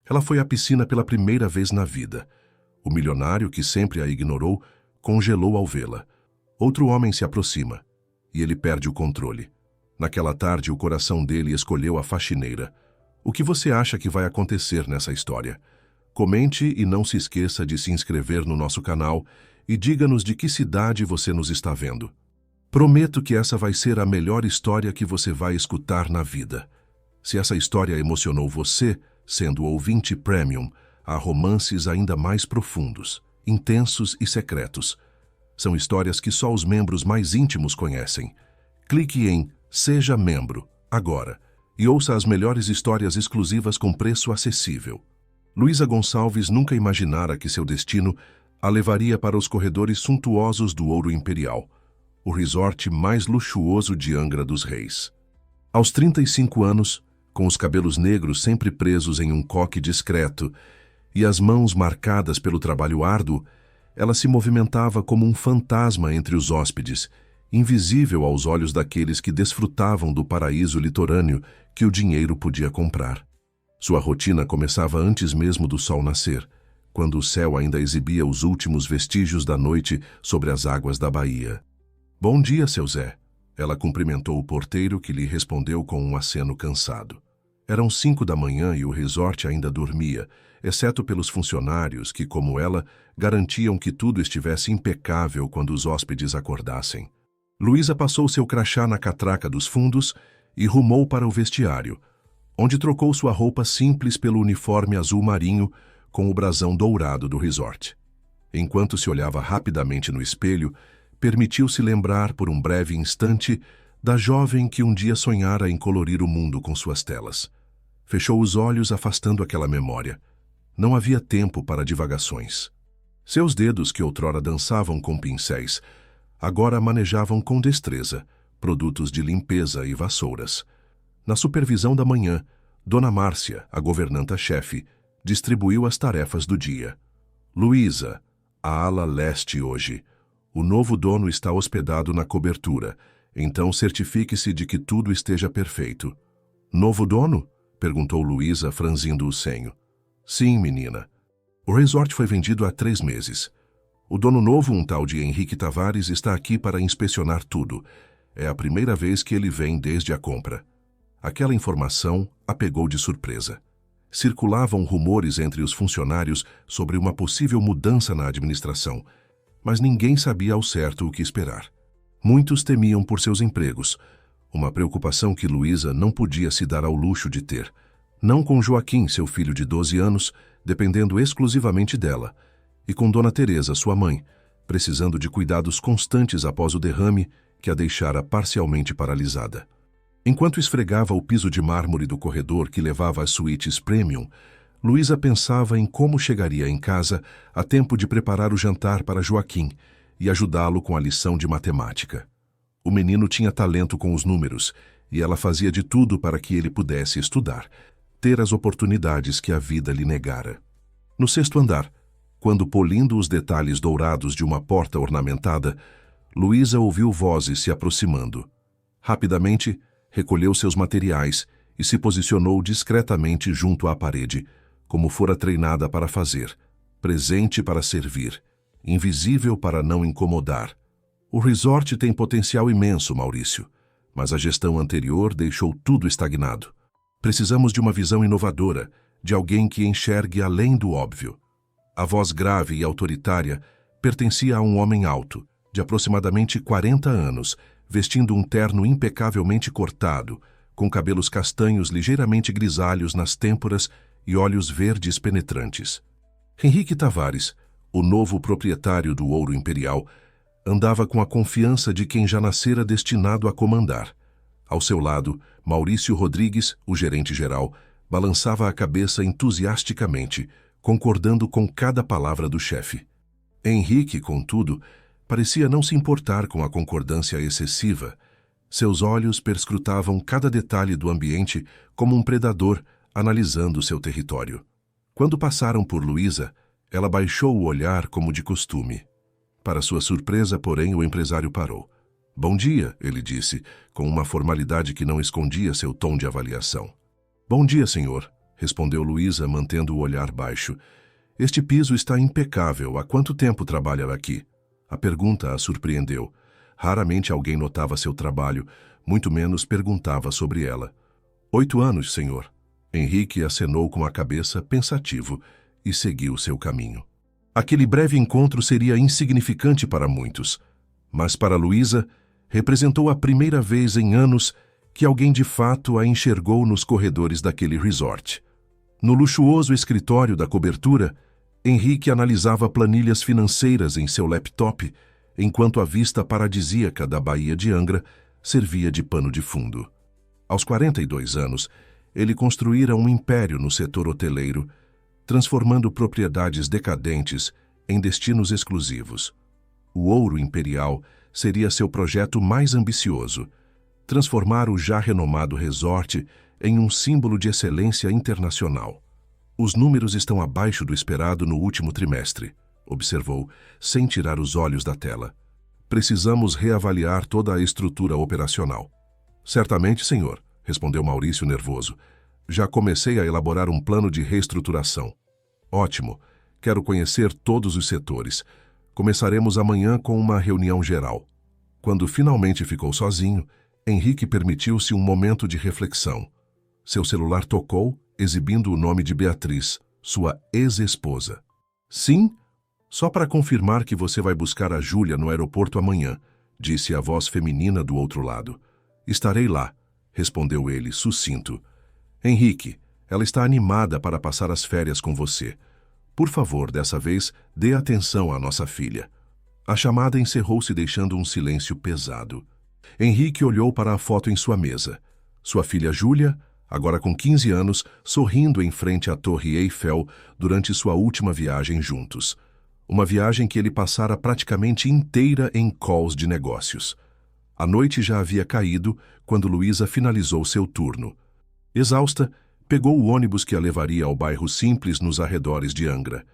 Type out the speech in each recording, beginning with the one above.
Ela foi à piscina pela primeira vez na vida. O milionário, que sempre a ignorou, congelou ao vê-la. Outro homem se aproxima, e ele perde o controle. Naquela tarde, o coração dele escolheu a faxineira. O que você acha que vai acontecer nessa história? Comente e não se esqueça de se inscrever no nosso canal e diga-nos de que cidade você nos está vendo. Prometo que essa vai ser a melhor história que você vai escutar na vida. Se essa história emocionou você, sendo ouvinte premium, há romances ainda mais profundos, intensos e secretos. São histórias que só os membros mais íntimos conhecem. Clique em Seja Membro, agora, e ouça as melhores histórias exclusivas com preço acessível. Luísa Gonçalves nunca imaginara que seu destino a levaria para os corredores suntuosos do Ouro Imperial, o resort mais luxuoso de Angra dos Reis. Aos 35 anos, com os cabelos negros sempre presos em um coque discreto e as mãos marcadas pelo trabalho árduo, ela se movimentava como um fantasma entre os hóspedes, invisível aos olhos daqueles que desfrutavam do paraíso litorâneo que o dinheiro podia comprar. Sua rotina começava antes mesmo do sol nascer, quando o céu ainda exibia os últimos vestígios da noite sobre as águas da baía. "Bom dia, seu Zé." Ela cumprimentou o porteiro, que lhe respondeu com um aceno cansado. Eram 5 da manhã e o resort ainda dormia, exceto pelos funcionários que, como ela, garantiam que tudo estivesse impecável quando os hóspedes acordassem. Luísa passou seu crachá na catraca dos fundos e rumou para o vestiário, onde trocou sua roupa simples pelo uniforme azul marinho com o brasão dourado do resort. Enquanto se olhava rapidamente no espelho, permitiu-se lembrar por um breve instante da jovem que um dia sonhara em colorir o mundo com suas telas. Fechou os olhos, afastando aquela memória. Não havia tempo para divagações. Seus dedos, que outrora dançavam com pincéis, agora manejavam com destreza produtos de limpeza e vassouras. Na supervisão da manhã, Dona Márcia, a governanta-chefe, distribuiu as tarefas do dia. "Luísa, a ala leste hoje. O novo dono está hospedado na cobertura, então certifique-se de que tudo esteja perfeito." "Novo dono?" perguntou Luísa, franzindo o senho. "Sim, menina. O resort foi vendido há 3 meses. O dono novo, um tal de Henrique Tavares, está aqui para inspecionar tudo. É a primeira vez que ele vem desde a compra." Aquela informação a pegou de surpresa. Circulavam rumores entre os funcionários sobre uma possível mudança na administração, mas ninguém sabia ao certo o que esperar. Muitos temiam por seus empregos, uma preocupação que Luísa não podia se dar ao luxo de ter. Não com Joaquim, seu filho de 12 anos, dependendo exclusivamente dela, e com Dona Teresa, sua mãe, precisando de cuidados constantes após o derrame que a deixara parcialmente paralisada. Enquanto esfregava o piso de mármore do corredor que levava às suítes premium, Luísa pensava em como chegaria em casa a tempo de preparar o jantar para Joaquim e ajudá-lo com a lição de matemática. O menino tinha talento com os números e ela fazia de tudo para que ele pudesse estudar, ter as oportunidades que a vida lhe negara. No 6º andar, quando polindo os detalhes dourados de uma porta ornamentada, Luísa ouviu vozes se aproximando. Rapidamente, recolheu seus materiais e se posicionou discretamente junto à parede, como fora treinada para fazer, presente para servir, invisível para não incomodar. O resort tem potencial imenso, Maurício, mas a gestão anterior deixou tudo estagnado. Precisamos de uma visão inovadora, de alguém que enxergue além do óbvio. A voz grave e autoritária pertencia a um homem alto, de aproximadamente 40 anos, vestindo um terno impecavelmente cortado, com cabelos castanhos ligeiramente grisalhos nas têmporas e olhos verdes penetrantes. Henrique Tavares, o novo proprietário do Ouro Imperial, andava com a confiança de quem já nascera destinado a comandar. Ao seu lado, Maurício Rodrigues, o gerente-geral, balançava a cabeça entusiasticamente, concordando com cada palavra do chefe. Henrique, contudo, parecia não se importar com a concordância excessiva. Seus olhos perscrutavam cada detalhe do ambiente como um predador analisando seu território. Quando passaram por Luísa, ela baixou o olhar como de costume. Para sua surpresa, porém, o empresário parou. "Bom dia", ele disse, com uma formalidade que não escondia seu tom de avaliação. "Bom dia, senhor", respondeu Luísa, mantendo o olhar baixo. Este piso está impecável. Há quanto tempo trabalha aqui? A pergunta a surpreendeu. Raramente alguém notava seu trabalho, muito menos perguntava sobre ela. 8 anos, senhor. Henrique acenou com a cabeça, pensativo, e seguiu seu caminho. Aquele breve encontro seria insignificante para muitos, mas para Luísa representou a primeira vez em anos que alguém de fato a enxergou nos corredores daquele resort. No luxuoso escritório da cobertura, Henrique analisava planilhas financeiras em seu laptop, enquanto a vista paradisíaca da Baía de Angra servia de pano de fundo. Aos 42 anos, ele construíra um império no setor hoteleiro, transformando propriedades decadentes em destinos exclusivos. O Ouro Imperial seria seu projeto mais ambicioso, transformar o já renomado resort em um símbolo de excelência internacional. Os números estão abaixo do esperado no último trimestre, observou, sem tirar os olhos da tela. Precisamos reavaliar toda a estrutura operacional. Certamente, senhor, respondeu Maurício nervoso. Já comecei a elaborar um plano de reestruturação. Ótimo. Quero conhecer todos os setores. Começaremos amanhã com uma reunião geral. Quando finalmente ficou sozinho, Henrique permitiu-se um momento de reflexão. Seu celular tocou, exibindo o nome de Beatriz, sua ex-esposa. Sim, só para confirmar que você vai buscar a Júlia no aeroporto amanhã, disse a voz feminina do outro lado. Estarei lá, respondeu ele, sucinto. Henrique, ela está animada para passar as férias com você. Por favor, dessa vez, dê atenção à nossa filha. A chamada encerrou-se deixando um silêncio pesado. Henrique olhou para a foto em sua mesa. Sua filha Júlia, agora com 15 anos, sorrindo em frente à Torre Eiffel durante sua última viagem juntos. Uma viagem que ele passara praticamente inteira em calls de negócios. A noite já havia caído quando Luísa finalizou seu turno. Exausta, pegou o ônibus que a levaria ao bairro Simples nos arredores de Angra,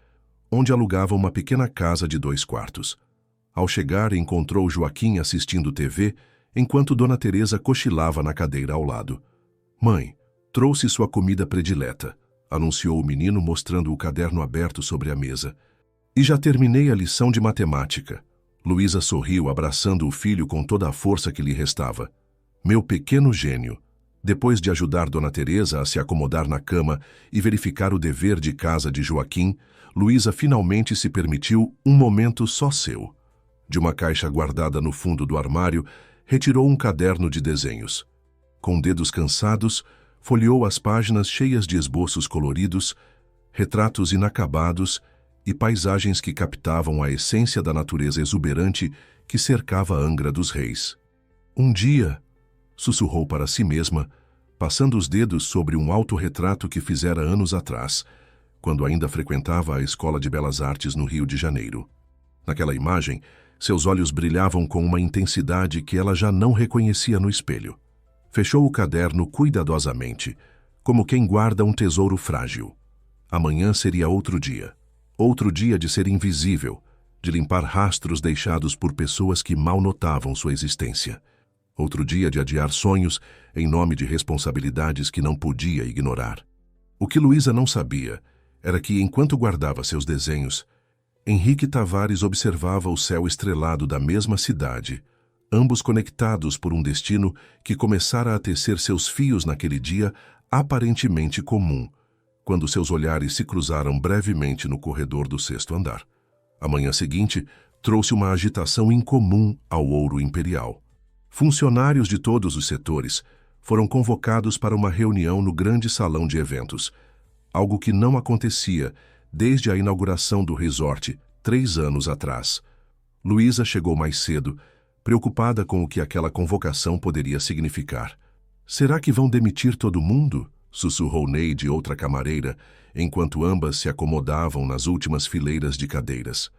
onde alugava uma pequena casa de 2 quartos. Ao chegar, encontrou Joaquim assistindo TV, enquanto Dona Teresa cochilava na cadeira ao lado. Mãe, trouxe sua comida predileta, anunciou o menino mostrando o caderno aberto sobre a mesa. E já terminei a lição de matemática. Luísa sorriu, abraçando o filho com toda a força que lhe restava. Meu pequeno gênio. Depois de ajudar Dona Teresa a se acomodar na cama e verificar o dever de casa de Joaquim, Luísa finalmente se permitiu um momento só seu. De uma caixa guardada no fundo do armário, retirou um caderno de desenhos. Com dedos cansados, folheou as páginas cheias de esboços coloridos, retratos inacabados e paisagens que captavam a essência da natureza exuberante que cercava Angra dos Reis. Um dia, sussurrou para si mesma, passando os dedos sobre um autorretrato que fizera anos atrás, quando ainda frequentava a Escola de Belas Artes no Rio de Janeiro. Naquela imagem, seus olhos brilhavam com uma intensidade que ela já não reconhecia no espelho. Fechou o caderno cuidadosamente, como quem guarda um tesouro frágil. Amanhã seria outro dia de ser invisível, de limpar rastros deixados por pessoas que mal notavam sua existência. Outro dia de adiar sonhos em nome de responsabilidades que não podia ignorar. O que Luísa não sabia era que, enquanto guardava seus desenhos, Henrique Tavares observava o céu estrelado da mesma cidade, ambos conectados por um destino que começara a tecer seus fios naquele dia aparentemente comum, quando seus olhares se cruzaram brevemente no corredor do 6º andar. A manhã seguinte trouxe uma agitação incomum ao Ouro Imperial. Funcionários de todos os setores foram convocados para uma reunião no grande salão de eventos, algo que não acontecia desde a inauguração do resort 3 anos atrás. Luísa chegou mais cedo, preocupada com o que aquela convocação poderia significar. Será que vão demitir todo mundo? Sussurrou Neide, outra camareira, enquanto ambas se acomodavam nas últimas fileiras de cadeiras.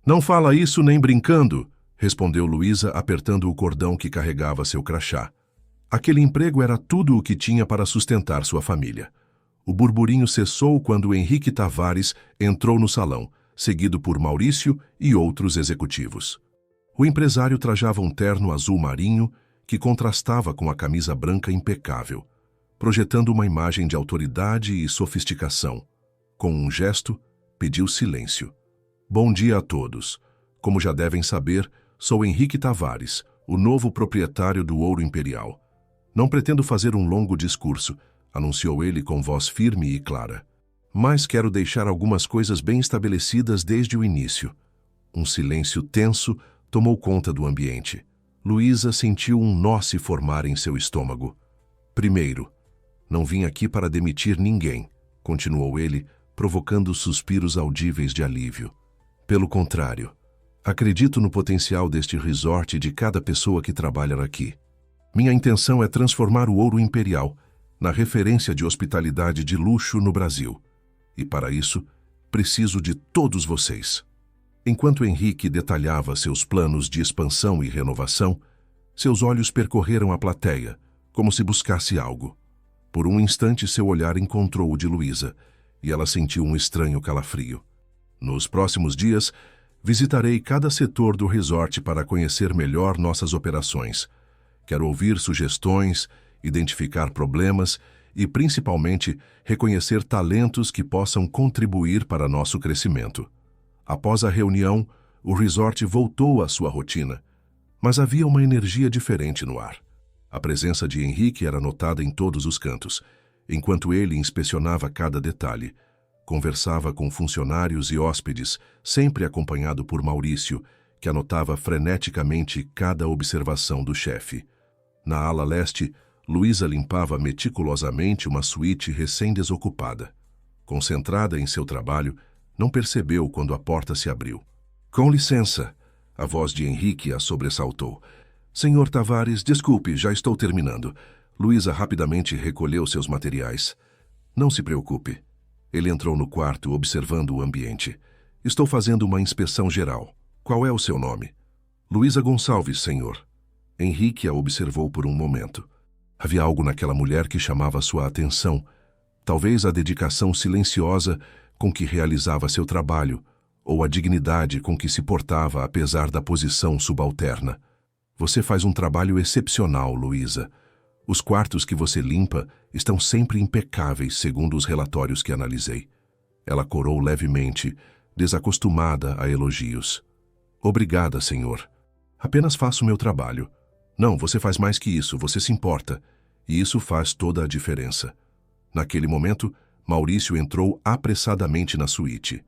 Não fala isso nem brincando, respondeu Luísa, apertando o cordão que carregava seu crachá. Aquele emprego era tudo o que tinha para sustentar sua família. O burburinho cessou quando Henrique Tavares entrou no salão, seguido por Maurício e outros executivos. O empresário trajava um terno azul marinho que contrastava com a camisa branca impecável. projetando uma imagem de autoridade e sofisticação. Com um gesto, pediu silêncio. Bom dia a todos. Como já devem saber, sou Henrique Tavares, o novo proprietário do Ouro Imperial. Não pretendo fazer um longo discurso, anunciou ele com voz firme e clara. Mas quero deixar algumas coisas bem estabelecidas desde o início. Um silêncio tenso tomou conta do ambiente. Luísa sentiu um nó se formar em seu estômago. Primeiro, não vim aqui para demitir ninguém, continuou ele, provocando suspiros audíveis de alívio. Pelo contrário, acredito no potencial deste resort e de cada pessoa que trabalha aqui. Minha intenção é transformar o Ouro Imperial na referência de hospitalidade de luxo no Brasil. E para isso, preciso de todos vocês. Enquanto Henrique detalhava seus planos de expansão e renovação, seus olhos percorreram a plateia, como se buscasse algo. Por um instante, seu olhar encontrou o de Luísa, e ela sentiu um estranho calafrio. Nos próximos dias, visitarei cada setor do resort para conhecer melhor nossas operações. Quero ouvir sugestões, identificar problemas e, principalmente, reconhecer talentos que possam contribuir para nosso crescimento. Após a reunião, o resort voltou à sua rotina, mas havia uma energia diferente no ar. A presença de Henrique era notada em todos os cantos, enquanto ele inspecionava cada detalhe. Conversava com funcionários e hóspedes, sempre acompanhado por Maurício, que anotava freneticamente cada observação do chefe. Na ala leste, Luísa limpava meticulosamente uma suíte recém-desocupada. Concentrada em seu trabalho, não percebeu quando a porta se abriu. Com licença, a voz de Henrique a sobressaltou. Senhor Tavares, desculpe, já estou terminando. Luísa rapidamente recolheu seus materiais. Não se preocupe. Ele entrou no quarto, observando o ambiente. Estou fazendo uma inspeção geral. Qual é o seu nome? Luísa Gonçalves, senhor. Henrique a observou por um momento. Havia algo naquela mulher que chamava sua atenção. Talvez a dedicação silenciosa com que realizava seu trabalho, ou a dignidade com que se portava apesar da posição subalterna. Você faz um trabalho excepcional, Luísa. Os quartos que você limpa estão sempre impecáveis, segundo os relatórios que analisei. Ela corou levemente, desacostumada a elogios. Obrigada, senhor. Apenas faço meu trabalho. Não, você faz mais que isso, você se importa. E isso faz toda a diferença. Naquele momento, Maurício entrou apressadamente na suíte.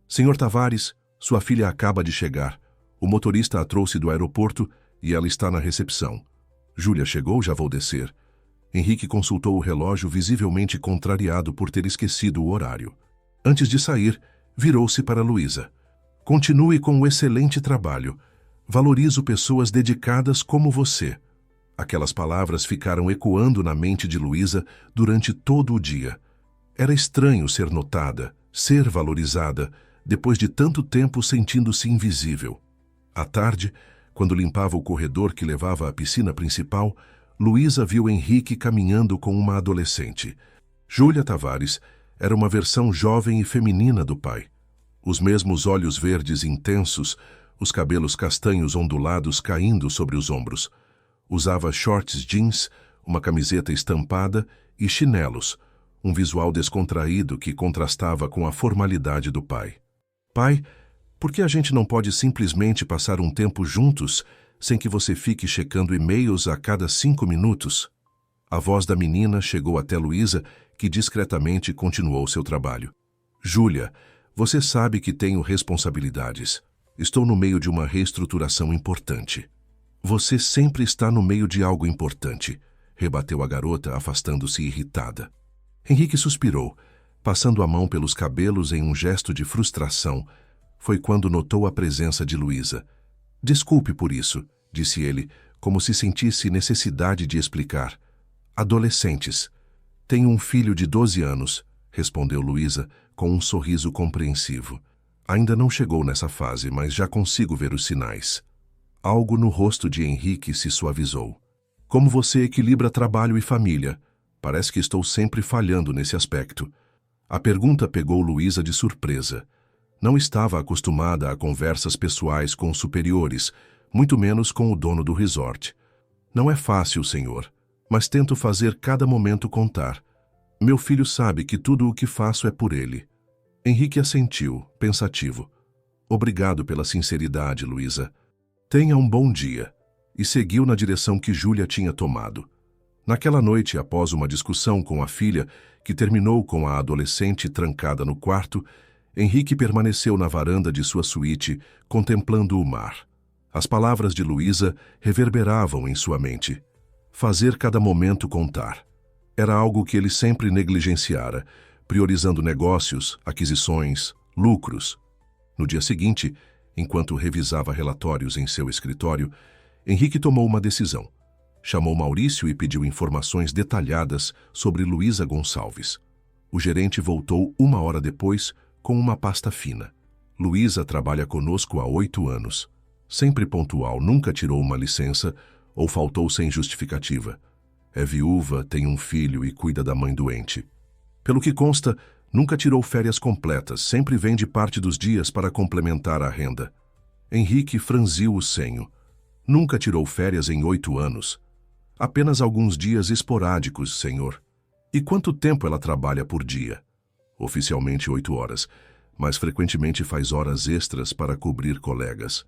Senhor Tavares, sua filha acaba de chegar. O motorista a trouxe do aeroporto e ela está na recepção. Júlia chegou, já vou descer. Henrique consultou o relógio, visivelmente contrariado por ter esquecido o horário. Antes de sair, virou-se para Luísa. Continue com o excelente trabalho. Valorizo pessoas dedicadas como você. Aquelas palavras ficaram ecoando na mente de Luísa durante todo o dia. Era estranho ser notada, ser valorizada, depois de tanto tempo sentindo-se invisível. À tarde, quando limpava o corredor que levava à piscina principal, Luísa viu Henrique caminhando com uma adolescente. Júlia Tavares era uma versão jovem e feminina do pai. Os mesmos olhos verdes intensos, os cabelos castanhos ondulados caindo sobre os ombros. Usava shorts jeans, uma camiseta estampada e chinelos, um visual descontraído que contrastava com a formalidade do pai. Pai, por que a gente não pode simplesmente passar um tempo juntos, sem que você fique checando e-mails a cada 5 minutos? A voz da menina chegou até Luísa, que discretamente continuou seu trabalho. Júlia, você sabe que tenho responsabilidades. Estou no meio de uma reestruturação importante. Você sempre está no meio de algo importante, rebateu a garota, afastando-se irritada. Henrique suspirou, passando a mão pelos cabelos em um gesto de frustração. Foi quando notou a presença de Luísa. Desculpe por isso, disse ele, como se sentisse necessidade de explicar. Adolescentes. Tenho um filho de 12 anos, respondeu Luísa, com um sorriso compreensivo. Ainda não chegou nessa fase, mas já consigo ver os sinais. Algo no rosto de Henrique se suavizou. Como você equilibra trabalho e família? Parece que estou sempre falhando nesse aspecto. A pergunta pegou Luísa de surpresa. Não estava acostumada a conversas pessoais com superiores, muito menos com o dono do resort. Não é fácil, senhor. mas tento fazer cada momento contar. Meu filho sabe que tudo o que faço é por ele. Henrique assentiu, pensativo. Obrigado pela sinceridade, Luísa. Tenha um bom dia. E seguiu na direção que Júlia tinha tomado. Naquela noite, após uma discussão com a filha, que terminou com a adolescente trancada no quarto, Henrique permaneceu na varanda de sua suíte, contemplando o mar. As palavras de Luísa reverberavam em sua mente. Fazer cada momento contar. Era algo que ele sempre negligenciara, priorizando negócios, aquisições, lucros. No dia seguinte, enquanto revisava relatórios em seu escritório, Henrique tomou uma decisão. Chamou Maurício e pediu informações detalhadas sobre Luísa Gonçalves. O gerente voltou 1 hora depois com uma pasta fina. Luísa trabalha conosco há 8 anos. Sempre pontual, nunca tirou uma licença ou faltou sem justificativa. É viúva, tem um filho e cuida da mãe doente. Pelo que consta, nunca tirou férias completas, sempre vende parte dos dias para complementar a renda. Henrique franziu o senho. Nunca tirou férias em 8 anos. Apenas alguns dias esporádicos, senhor. E quanto tempo ela trabalha por dia? Oficialmente 8 horas, mas frequentemente faz horas extras para cobrir colegas.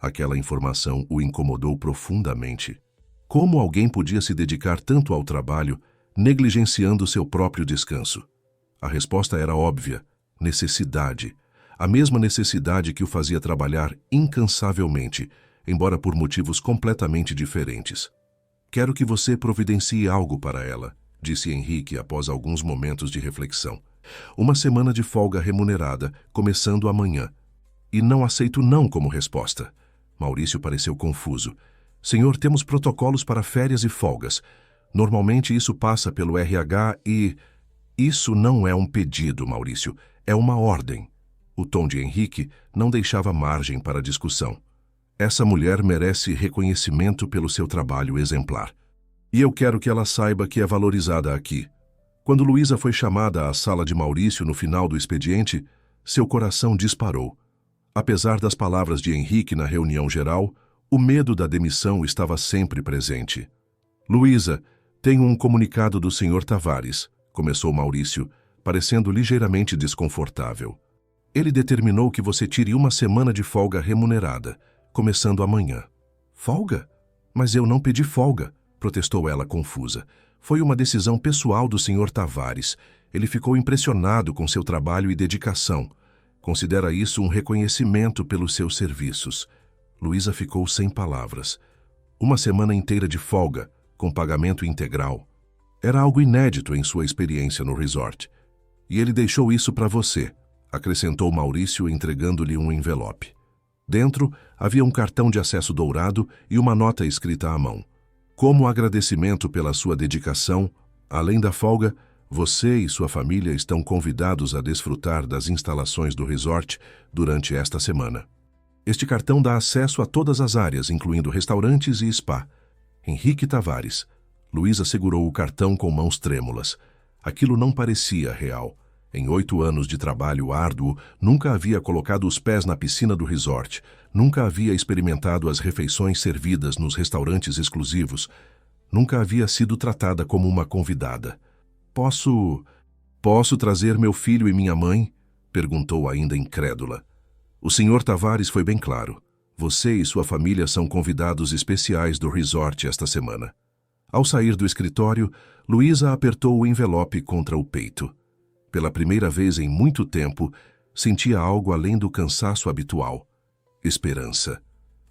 Aquela informação o incomodou profundamente. Como alguém podia se dedicar tanto ao trabalho, negligenciando seu próprio descanso? A resposta era óbvia: necessidade. A mesma necessidade que o fazia trabalhar incansavelmente, embora por motivos completamente diferentes. Quero que você providencie algo para ela, disse Henrique após alguns momentos de reflexão. Uma semana de folga remunerada, começando amanhã. E não aceito não como resposta. Maurício pareceu confuso. Senhor, temos protocolos para férias e folgas. Normalmente isso passa pelo RH e... Isso não é um pedido, Maurício. É uma ordem. O tom de Henrique não deixava margem para discussão. Essa mulher merece reconhecimento pelo seu trabalho exemplar. E eu quero que ela saiba que é valorizada aqui. Quando Luísa foi chamada à sala de Maurício no final do expediente, seu coração disparou. Apesar das palavras de Henrique na reunião geral, o medo da demissão estava sempre presente. Luísa, tenho um comunicado do Sr. Tavares, começou Maurício, parecendo ligeiramente desconfortável. Ele determinou que você tire uma semana de folga remunerada, começando amanhã. Folga? Mas eu não pedi folga, protestou ela confusa. Foi uma decisão pessoal do Sr. Tavares. Ele ficou impressionado com seu trabalho e dedicação. Considera isso um reconhecimento pelos seus serviços. Luísa ficou sem palavras. Uma semana inteira de folga, com pagamento integral. Era algo inédito em sua experiência no resort. E ele deixou isso para você, acrescentou Maurício, entregando-lhe um envelope. Dentro havia um cartão de acesso dourado e uma nota escrita à mão. Como agradecimento pela sua dedicação, além da folga, você e sua família estão convidados a desfrutar das instalações do resort durante esta semana. Este cartão dá acesso a todas as áreas, incluindo restaurantes e spa. Henrique Tavares. Luísa segurou o cartão com mãos trêmulas. Aquilo não parecia real. Em 8 anos de trabalho árduo, nunca havia colocado os pés na piscina do resort, nunca havia experimentado as refeições servidas nos restaurantes exclusivos, nunca havia sido tratada como uma convidada. Posso trazer meu filho e minha mãe? Perguntou ainda incrédula. O Sr. Tavares foi bem claro. Você e sua família são convidados especiais do resort esta semana. Ao sair do escritório, Luísa apertou o envelope contra o peito. Pela primeira vez em muito tempo, sentia algo além do cansaço habitual. Esperança.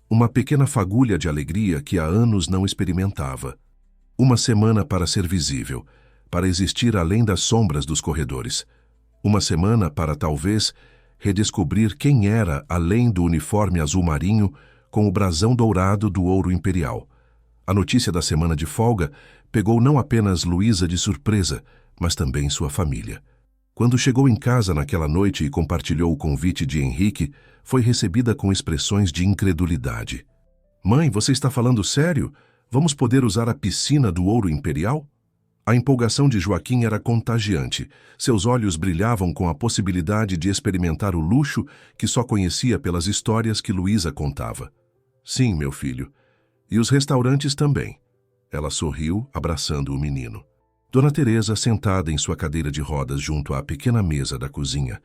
Uma pequena fagulha de alegria que há anos não experimentava. Uma semana para ser visível, para existir além das sombras dos corredores. Uma semana para, talvez, redescobrir quem era além do uniforme azul marinho com o brasão dourado do ouro imperial. A notícia da semana de folga pegou não apenas Luísa de surpresa, mas também sua família. Quando chegou em casa naquela noite e compartilhou o convite de Henrique, foi recebida com expressões de incredulidade. Mãe, você está falando sério? Vamos poder usar a piscina do ouro imperial? A empolgação de Joaquim era contagiante. Seus olhos brilhavam com a possibilidade de experimentar o luxo que só conhecia pelas histórias que Luísa contava. Sim, meu filho. E os restaurantes também. Ela sorriu, abraçando o menino. Dona Teresa, sentada em sua cadeira de rodas junto à pequena mesa da cozinha,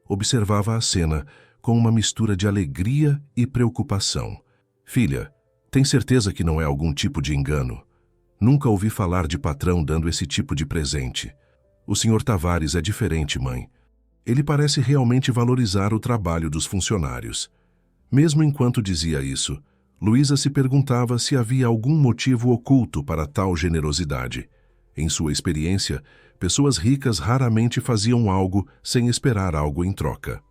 observava a cena com uma mistura de alegria e preocupação. Filha, tem certeza que não é algum tipo de engano? Nunca ouvi falar de patrão dando esse tipo de presente. O Sr. Tavares é diferente, mãe. Ele parece realmente valorizar o trabalho dos funcionários. Mesmo enquanto dizia isso, Luísa se perguntava se havia algum motivo oculto para tal generosidade. Em sua experiência, pessoas ricas raramente faziam algo sem esperar algo em troca.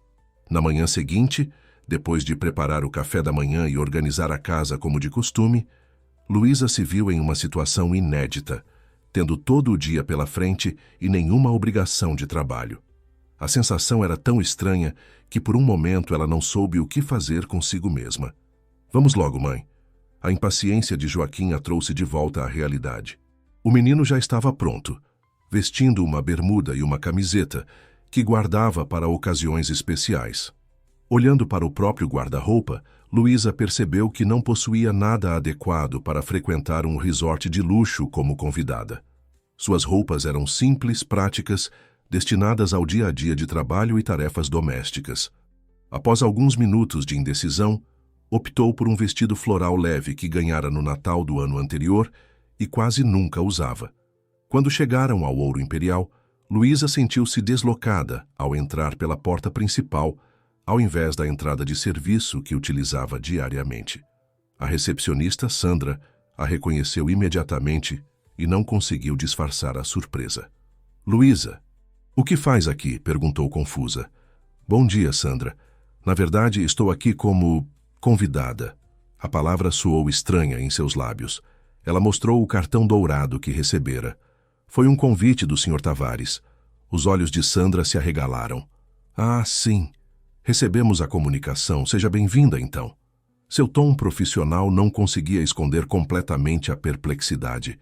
Na manhã seguinte, depois de preparar o café da manhã e organizar a casa como de costume, Luísa se viu em uma situação inédita, tendo todo o dia pela frente e nenhuma obrigação de trabalho. A sensação era tão estranha que por um momento ela não soube o que fazer consigo mesma. Vamos logo, mãe. A impaciência de Joaquim a trouxe de volta à realidade. O menino já estava pronto, vestindo uma bermuda e uma camiseta que guardava para ocasiões especiais. Olhando para o próprio guarda-roupa, Luísa percebeu que não possuía nada adequado para frequentar um resort de luxo como convidada. Suas roupas eram simples, práticas, destinadas ao dia a dia de trabalho e tarefas domésticas. Após alguns minutos de indecisão, optou por um vestido floral leve que ganhara no Natal do ano anterior e quase nunca usava. Quando chegaram ao Ouro Imperial, Luísa sentiu-se deslocada ao entrar pela porta principal, ao invés da entrada de serviço que utilizava diariamente. A recepcionista, Sandra, a reconheceu imediatamente e não conseguiu disfarçar a surpresa. Luísa, o que faz aqui? Perguntou confusa. Bom dia, Sandra. Na verdade, estou aqui como convidada. A palavra soou estranha em seus lábios. Ela mostrou o cartão dourado que recebera. Foi um convite do Sr. Tavares. Os olhos de Sandra se arregalaram. Ah, sim. Recebemos a comunicação. Seja bem-vinda, então. Seu tom profissional não conseguia esconder completamente a perplexidade.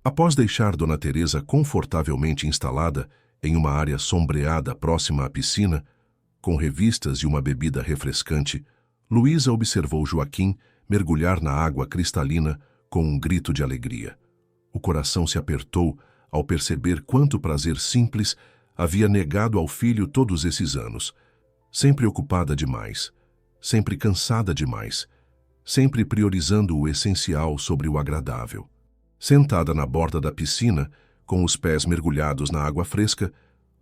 Após deixar Dona Teresa confortavelmente instalada em uma área sombreada próxima à piscina, com revistas e uma bebida refrescante, Luísa observou Joaquim mergulhar na água cristalina com um grito de alegria. O coração se apertou ao perceber quanto prazer simples havia negado ao filho todos esses anos. Sempre ocupada demais, sempre cansada demais, sempre priorizando o essencial sobre o agradável. Sentada na borda da piscina, com os pés mergulhados na água fresca,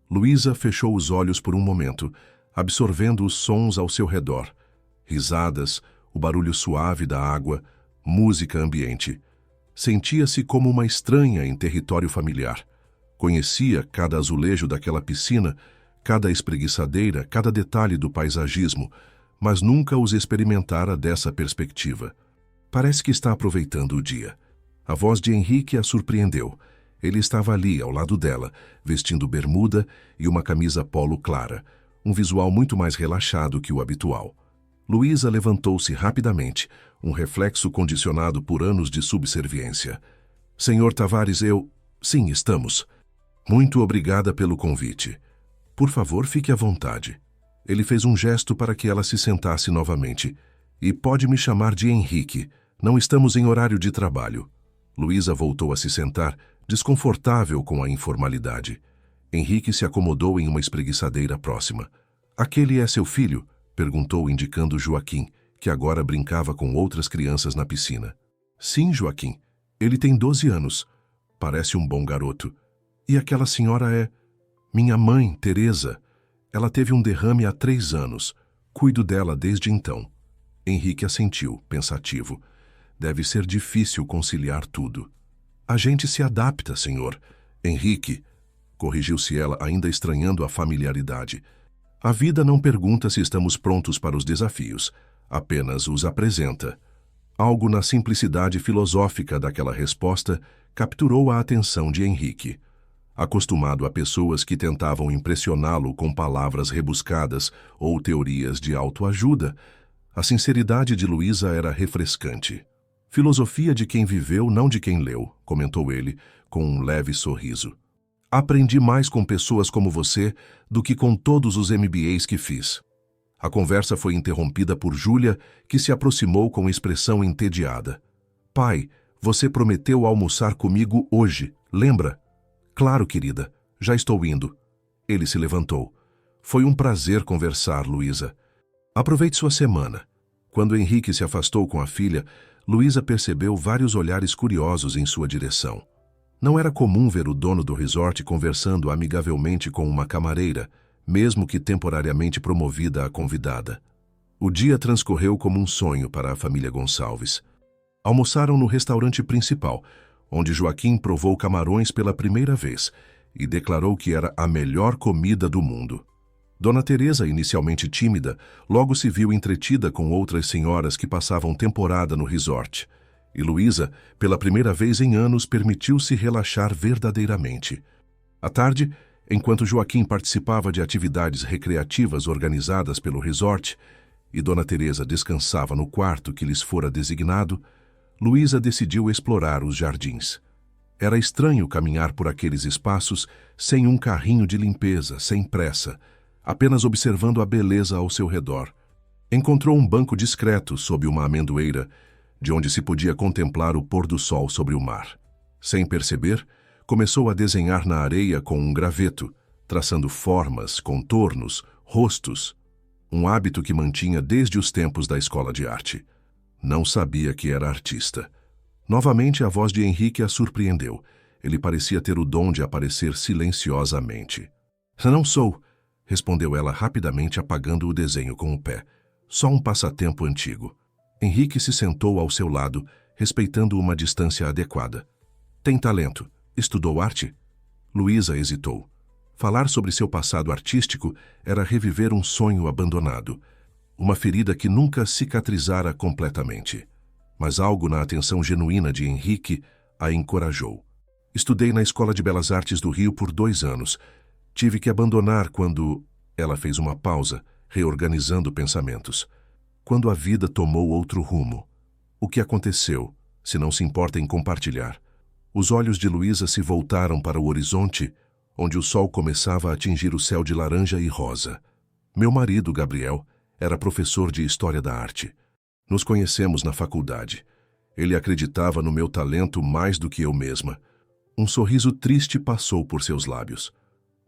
Luísa fechou os olhos por um momento, absorvendo os sons ao seu redor. Risadas, o barulho suave da água, música ambiente. Sentia-se como uma estranha em território familiar. Conhecia cada azulejo daquela piscina, cada espreguiçadeira, cada detalhe do paisagismo, mas nunca os experimentara dessa perspectiva. Parece que está aproveitando o dia. A voz de Henrique a surpreendeu. Ele estava ali, ao lado dela, vestindo bermuda e uma camisa polo clara, um visual muito mais relaxado que o habitual. Luísa levantou-se rapidamente, um reflexo condicionado por anos de subserviência. Senhor Tavares, Sim, estamos. Muito obrigada pelo convite. Por favor, fique à vontade. Ele fez um gesto para que ela se sentasse novamente. E pode me chamar de Henrique. Não estamos em horário de trabalho. Luísa voltou a se sentar, desconfortável com a informalidade. Henrique se acomodou em uma espreguiçadeira próxima. Aquele é seu filho? Perguntou, indicando Joaquim, que agora brincava com outras crianças na piscina. Sim, Joaquim. Ele tem 12 anos. Parece um bom garoto. E aquela senhora é... minha mãe, Teresa. Ela teve um derrame há 3 anos. Cuido dela desde então. Henrique assentiu, pensativo. Deve ser difícil conciliar tudo. A gente se adapta, senhor. Henrique, corrigiu-se ela, ainda estranhando a familiaridade. A vida não pergunta se estamos prontos para os desafios, apenas os apresenta. Algo na simplicidade filosófica daquela resposta capturou a atenção de Henrique. Acostumado a pessoas que tentavam impressioná-lo com palavras rebuscadas ou teorias de autoajuda, a sinceridade de Luísa era refrescante. Filosofia de quem viveu, não de quem leu, comentou ele, com um leve sorriso. Aprendi mais com pessoas como você do que com todos os MBAs que fiz. A conversa foi interrompida por Júlia, que se aproximou com expressão entediada. Pai, Você prometeu almoçar comigo hoje, lembra? Claro, querida. Já estou indo. Ele se levantou. Foi um prazer conversar, Luísa. Aproveite sua semana. Quando Henrique se afastou com a filha, Luísa percebeu vários olhares curiosos em sua direção. Não era comum ver o dono do resort conversando amigavelmente com uma camareira, mesmo que temporariamente promovida a convidada. O dia transcorreu como um sonho para a família Gonçalves. Almoçaram no restaurante principal, onde Joaquim provou camarões pela primeira vez e declarou que era a melhor comida do mundo. Dona Teresa, inicialmente tímida, logo se viu entretida com outras senhoras que passavam temporada no resort. E Luísa, pela primeira vez em anos, permitiu-se relaxar verdadeiramente. À tarde, enquanto Joaquim participava de atividades recreativas organizadas pelo resort e Dona Teresa descansava no quarto que lhes fora designado, Luísa decidiu explorar os jardins. Era estranho caminhar por aqueles espaços sem um carrinho de limpeza, sem pressa, apenas observando a beleza ao seu redor. Encontrou um banco discreto sob uma amendoeira, de onde se podia contemplar o pôr do sol sobre o mar. Sem perceber, começou a desenhar na areia com um graveto, traçando formas, contornos, rostos, um hábito que mantinha desde os tempos da escola de arte. Não sabia que era artista. Novamente a voz de Henrique a surpreendeu. Ele parecia ter o dom de aparecer silenciosamente. Não sou, respondeu ela rapidamente, apagando o desenho com o pé. Só um passatempo antigo. Henrique se sentou ao seu lado, respeitando uma distância adequada. Tem talento. Estudou arte? Luísa hesitou. Falar sobre seu passado artístico era reviver um sonho abandonado, uma ferida que nunca cicatrizara completamente. Mas algo na atenção genuína de Henrique a encorajou. Estudei na Escola de Belas Artes do Rio por 2 anos. Tive que abandonar quando... Ela fez uma pausa, reorganizando pensamentos. Quando a vida tomou outro rumo. O que aconteceu, se não se importa em compartilhar? Os olhos de Luísa se voltaram para o horizonte, onde o sol começava a atingir o céu de laranja e rosa. Meu marido, Gabriel, era professor de História da Arte. Nos conhecemos na faculdade. Ele acreditava no meu talento mais do que eu mesma. Um sorriso triste passou por seus lábios.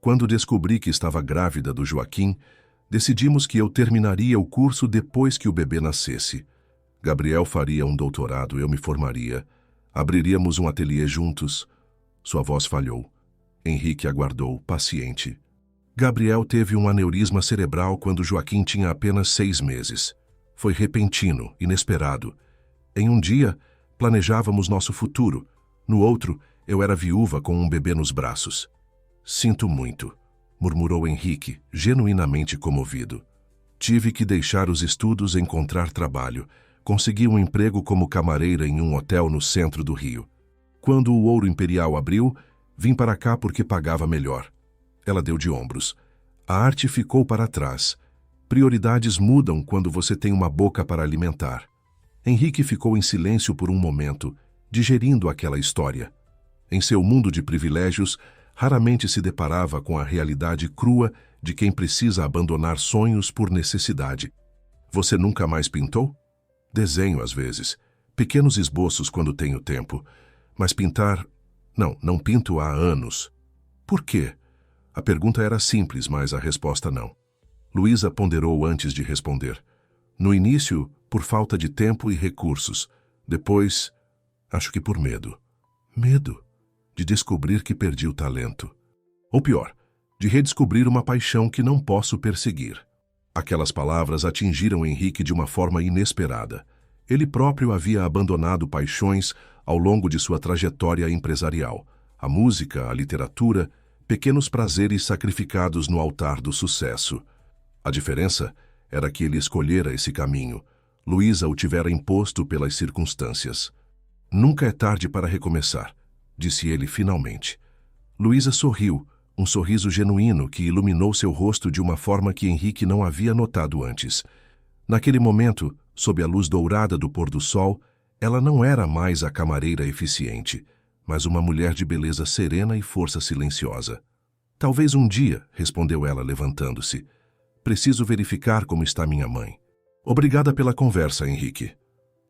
Quando descobri que estava grávida do Joaquim, decidimos que eu terminaria o curso depois que o bebê nascesse. Gabriel faria um doutorado, eu me formaria. Abriríamos um ateliê juntos. Sua voz falhou. Henrique aguardou, paciente. Gabriel teve um aneurisma cerebral quando Joaquim tinha apenas 6 meses. Foi repentino, inesperado. Em um dia, planejávamos nosso futuro. No outro, eu era viúva com um bebê nos braços. Sinto muito, murmurou Henrique, genuinamente comovido. Tive que deixar os estudos e encontrar trabalho. Consegui um emprego como camareira em um hotel no centro do Rio. Quando o Ouro Imperial abriu, vim para cá porque pagava melhor. Ela deu de ombros. A arte ficou para trás. Prioridades mudam quando você tem uma boca para alimentar. Henrique ficou em silêncio por um momento, digerindo aquela história. Em seu mundo de privilégios, raramente se deparava com a realidade crua de quem precisa abandonar sonhos por necessidade. Você nunca mais pintou? Desenho às vezes. Pequenos esboços quando tenho tempo. Mas pintar... Não pinto há anos. Por quê? A pergunta era simples, mas a resposta não. Luísa ponderou antes de responder. No início, por falta de tempo e recursos. Depois, acho que por medo. Medo de descobrir que perdi o talento. Ou pior, de redescobrir uma paixão que não posso perseguir. Aquelas palavras atingiram Henrique de uma forma inesperada. Ele próprio havia abandonado paixões ao longo de sua trajetória empresarial. A música, a literatura, pequenos prazeres sacrificados no altar do sucesso. A diferença era que ele escolhera esse caminho. Luísa o tivera imposto pelas circunstâncias. Nunca é tarde para recomeçar, disse ele finalmente. Luísa sorriu, um sorriso genuíno que iluminou seu rosto de uma forma que Henrique não havia notado antes. Naquele momento, sob a luz dourada do pôr do sol, ela não era mais a camareira eficiente, mas uma mulher de beleza serena e força silenciosa. Talvez um dia, respondeu ela levantando-se. Preciso verificar como está minha mãe. Obrigada pela conversa, Henrique.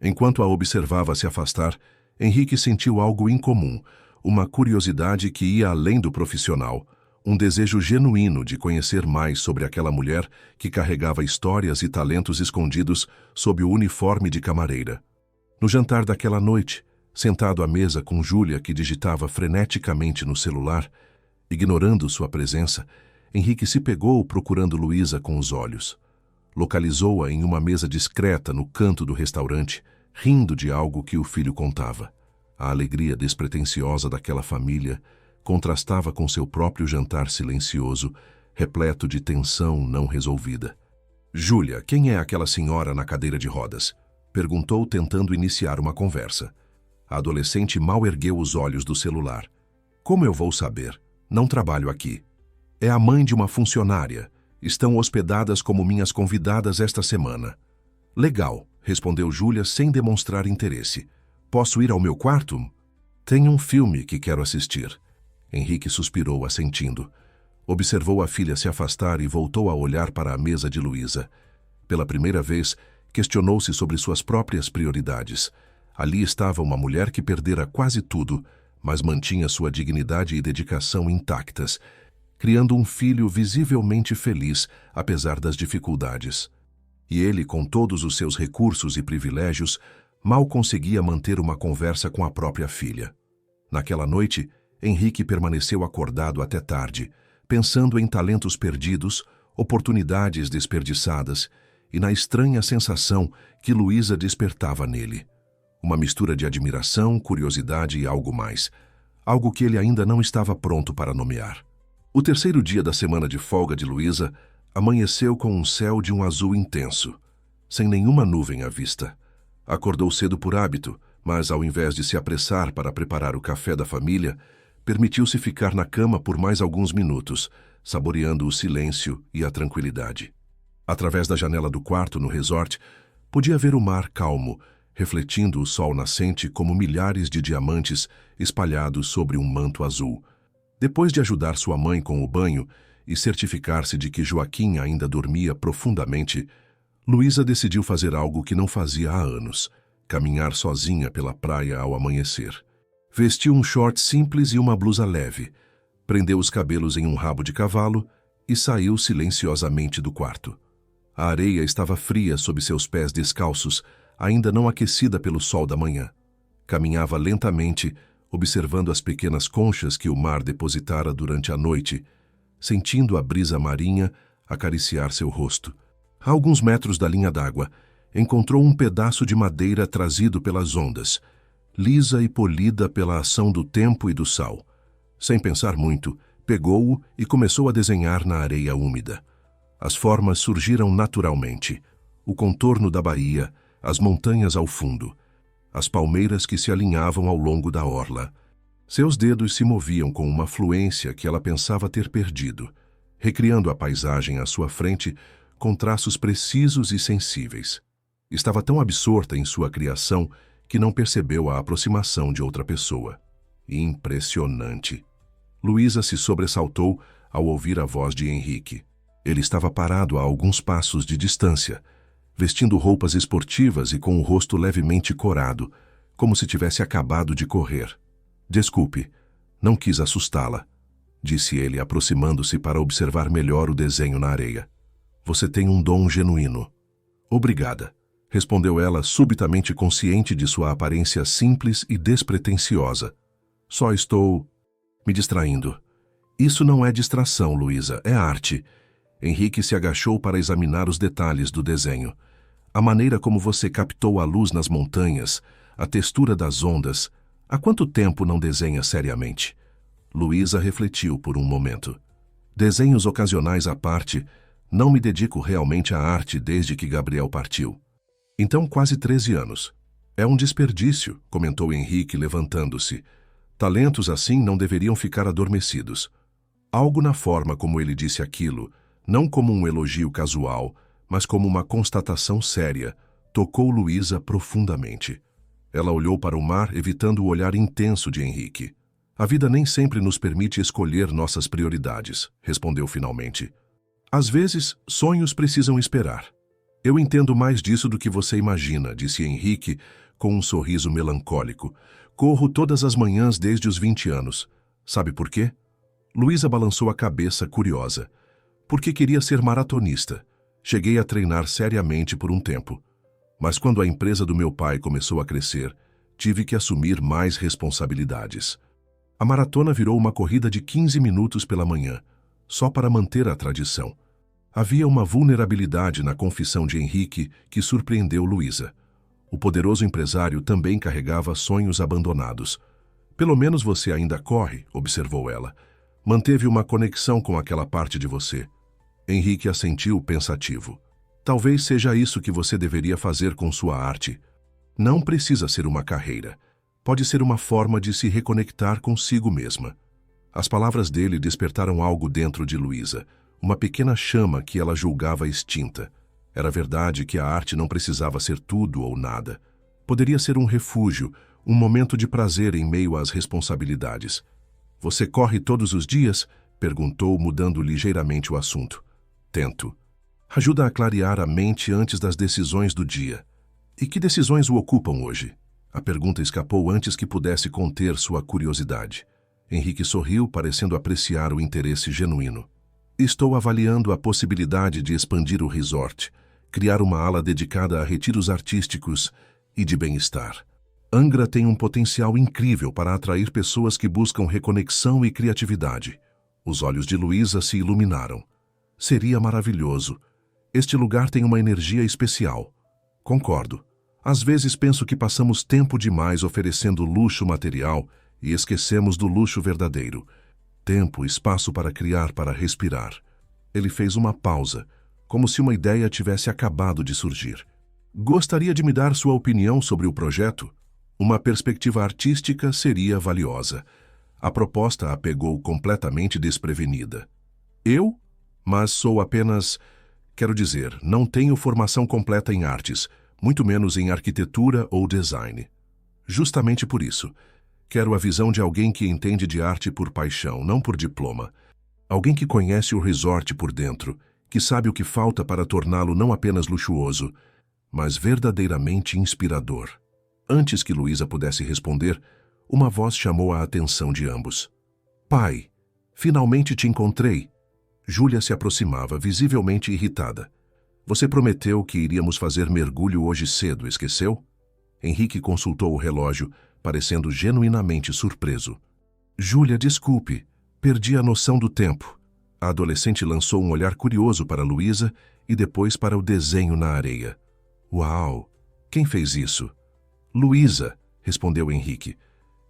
Enquanto a observava se afastar, Henrique sentiu algo incomum, uma curiosidade que ia além do profissional, um desejo genuíno de conhecer mais sobre aquela mulher que carregava histórias e talentos escondidos sob o uniforme de camareira. No jantar daquela noite, sentado à mesa com Júlia, que digitava freneticamente no celular, ignorando sua presença, Henrique se pegou procurando Luísa com os olhos. Localizou-a em uma mesa discreta no canto do restaurante, rindo de algo que o filho contava. A alegria despretensiosa daquela família contrastava com seu próprio jantar silencioso, repleto de tensão não resolvida. Júlia, quem é aquela senhora na cadeira de rodas? Perguntou, tentando iniciar uma conversa. A adolescente mal ergueu os olhos do celular. Como eu vou saber? Não trabalho aqui. É a mãe de uma funcionária. Estão hospedadas como minhas convidadas esta semana. Legal, respondeu Júlia sem demonstrar interesse. Posso ir ao meu quarto? Tenho um filme que quero assistir. Henrique suspirou, assentindo. Observou a filha se afastar e voltou a olhar para a mesa de Luísa. Pela primeira vez, questionou-se sobre suas próprias prioridades. Ali estava uma mulher que perdera quase tudo, mas mantinha sua dignidade e dedicação intactas, criando um filho visivelmente feliz, apesar das dificuldades. E ele, com todos os seus recursos e privilégios, mal conseguia manter uma conversa com a própria filha. Naquela noite, Henrique permaneceu acordado até tarde, pensando em talentos perdidos, oportunidades desperdiçadas e na estranha sensação que Luísa despertava nele. Uma mistura de admiração, curiosidade e algo mais. Algo que ele ainda não estava pronto para nomear. O terceiro dia da semana de folga de Luísa amanheceu com um céu de um azul intenso, sem nenhuma nuvem à vista. Acordou cedo por hábito, mas ao invés de se apressar para preparar o café da família, permitiu-se ficar na cama por mais alguns minutos, saboreando o silêncio e a tranquilidade. Através da janela do quarto no resort, podia ver o mar calmo, refletindo o sol nascente como milhares de diamantes espalhados sobre um manto azul. Depois de ajudar sua mãe com o banho e certificar-se de que Joaquim ainda dormia profundamente, Luísa decidiu fazer algo que não fazia há anos: caminhar sozinha pela praia ao amanhecer. Vestiu um short simples e uma blusa leve, prendeu os cabelos em um rabo de cavalo e saiu silenciosamente do quarto. A areia estava fria sob seus pés descalços, ainda não aquecida pelo sol da manhã. Caminhava lentamente, observando as pequenas conchas que o mar depositara durante a noite, sentindo a brisa marinha acariciar seu rosto. A alguns metros da linha d'água, encontrou um pedaço de madeira trazido pelas ondas, lisa e polida pela ação do tempo e do sal. Sem pensar muito, pegou-o e começou a desenhar na areia úmida. As formas surgiram naturalmente. O contorno da baía, as montanhas ao fundo, as palmeiras que se alinhavam ao longo da orla. Seus dedos se moviam com uma fluência que ela pensava ter perdido, recriando a paisagem à sua frente com traços precisos e sensíveis. Estava tão absorta em sua criação que não percebeu a aproximação de outra pessoa. Impressionante! Luísa se sobressaltou ao ouvir a voz de Henrique. Ele estava parado a alguns passos de distância, vestindo roupas esportivas e com o rosto levemente corado, como se tivesse acabado de correr. Desculpe, não quis assustá-la, disse ele, aproximando-se para observar melhor o desenho na areia. Você tem um dom genuíno. Obrigada, respondeu ela, subitamente consciente de sua aparência simples e despretensiosa. Só estou me distraindo. Isso não é distração, Luísa, é arte. Henrique se agachou para examinar os detalhes do desenho. A maneira como você captou a luz nas montanhas, a textura das ondas. Há quanto tempo não desenha seriamente? Luísa refletiu por um momento. Desenhos ocasionais à parte, não me dedico realmente à arte desde que Gabriel partiu. Então, quase 13 anos. É um desperdício, comentou Henrique, levantando-se. Talentos assim não deveriam ficar adormecidos. Algo na forma como ele disse aquilo, não como um elogio casual, mas como uma constatação séria, tocou Luísa profundamente. Ela olhou para o mar, evitando o olhar intenso de Henrique. A vida nem sempre nos permite escolher nossas prioridades, respondeu finalmente. Às vezes, sonhos precisam esperar. Eu entendo mais disso do que você imagina, disse Henrique com um sorriso melancólico, Corro todas as manhãs desde os 20 anos. Sabe por quê? Luísa balançou a cabeça, curiosa. Porque queria ser maratonista. Cheguei a treinar seriamente por um tempo. Mas quando a empresa do meu pai começou a crescer, tive que assumir mais responsabilidades. A maratona virou uma corrida de 15 minutos pela manhã, só para manter a tradição. Havia uma vulnerabilidade na confissão de Henrique que surpreendeu Luísa. O poderoso empresário também carregava sonhos abandonados. Pelo menos você ainda corre, observou ela. Manteve uma conexão com aquela parte de você. Henrique assentiu pensativo. Talvez seja isso que você deveria fazer com sua arte. Não precisa ser uma carreira. Pode ser uma forma de se reconectar consigo mesma. As palavras dele despertaram algo dentro de Luísa, uma pequena chama que ela julgava extinta. Era verdade que a arte não precisava ser tudo ou nada. Poderia ser um refúgio, um momento de prazer em meio às responsabilidades. Você corre todos os dias? Perguntou, mudando ligeiramente o assunto. Tento. Ajuda a clarear a mente antes das decisões do dia. E que decisões o ocupam hoje? A pergunta escapou antes que pudesse conter sua curiosidade. Henrique sorriu, parecendo apreciar o interesse genuíno. Estou avaliando a possibilidade de expandir o resort, criar uma ala dedicada a retiros artísticos e de bem-estar. Angra tem um potencial incrível para atrair pessoas que buscam reconexão e criatividade. Os olhos de Luísa se iluminaram. Seria maravilhoso. Este lugar tem uma energia especial. Concordo. Às vezes penso que passamos tempo demais oferecendo luxo material e esquecemos do luxo verdadeiro. Tempo, espaço para criar, para respirar. Ele fez uma pausa, como se uma ideia tivesse acabado de surgir. Gostaria de me dar sua opinião sobre o projeto? Uma perspectiva artística seria valiosa. A proposta a pegou completamente desprevenida. Eu? Mas sou apenas... Quero dizer, não tenho formação completa em artes, muito menos em arquitetura ou design. Justamente por isso, quero a visão de alguém que entende de arte por paixão, não por diploma. Alguém que conhece o resort por dentro, que sabe o que falta para torná-lo não apenas luxuoso, mas verdadeiramente inspirador. Antes que Luísa pudesse responder, uma voz chamou a atenção de ambos. Pai, finalmente te encontrei. Júlia se aproximava, visivelmente irritada. Você prometeu que iríamos fazer mergulho hoje cedo, esqueceu? Henrique consultou o relógio, parecendo genuinamente surpreso. Júlia, desculpe, perdi a noção do tempo. A adolescente lançou um olhar curioso para Luísa e depois para o desenho na areia. Uau! Quem fez isso? Luísa, respondeu Henrique.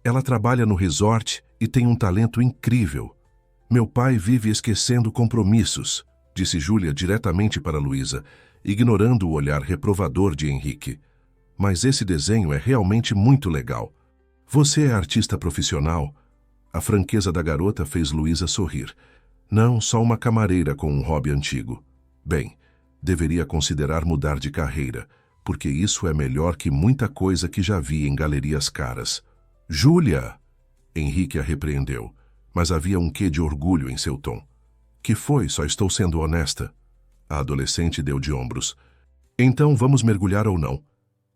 Ela trabalha no resort e tem um talento incrível. Meu pai vive esquecendo compromissos, disse Júlia diretamente para Luísa, ignorando o olhar reprovador de Henrique. Mas esse desenho é realmente muito legal. Você é artista profissional? A franqueza da garota fez Luísa sorrir. Não, só uma camareira com um hobby antigo. Bem, deveria considerar mudar de carreira, porque isso é melhor que muita coisa que já vi em galerias caras. Júlia! Henrique a repreendeu, mas havia um quê de orgulho em seu tom. Que foi? Só estou sendo honesta. A adolescente deu de ombros. Então vamos mergulhar ou não?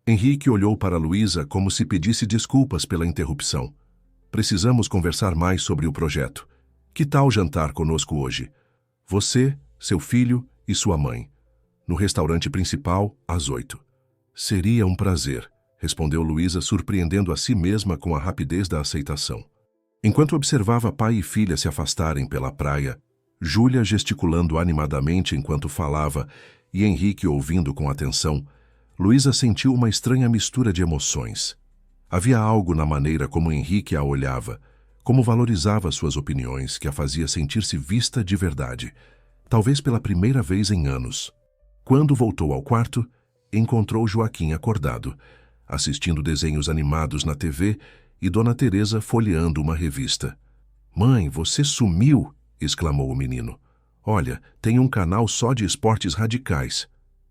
Henrique olhou para Luísa como se pedisse desculpas pela interrupção. Precisamos conversar mais sobre o projeto. Que tal jantar conosco hoje? Você, seu filho e sua mãe. No restaurante principal, às 8. Seria um prazer, respondeu Luísa, surpreendendo a si mesma com a rapidez da aceitação. Enquanto observava pai e filha se afastarem pela praia, Júlia gesticulando animadamente enquanto falava e Henrique ouvindo com atenção, Luísa sentiu uma estranha mistura de emoções. Havia algo na maneira como Henrique a olhava, como valorizava suas opiniões, que a fazia sentir-se vista de verdade, talvez pela primeira vez em anos. Quando voltou ao quarto, encontrou Joaquim acordado, assistindo desenhos animados na TV e Dona Teresa folheando uma revista. Mãe, você sumiu! Exclamou o menino. Olha, tem um canal só de esportes radicais.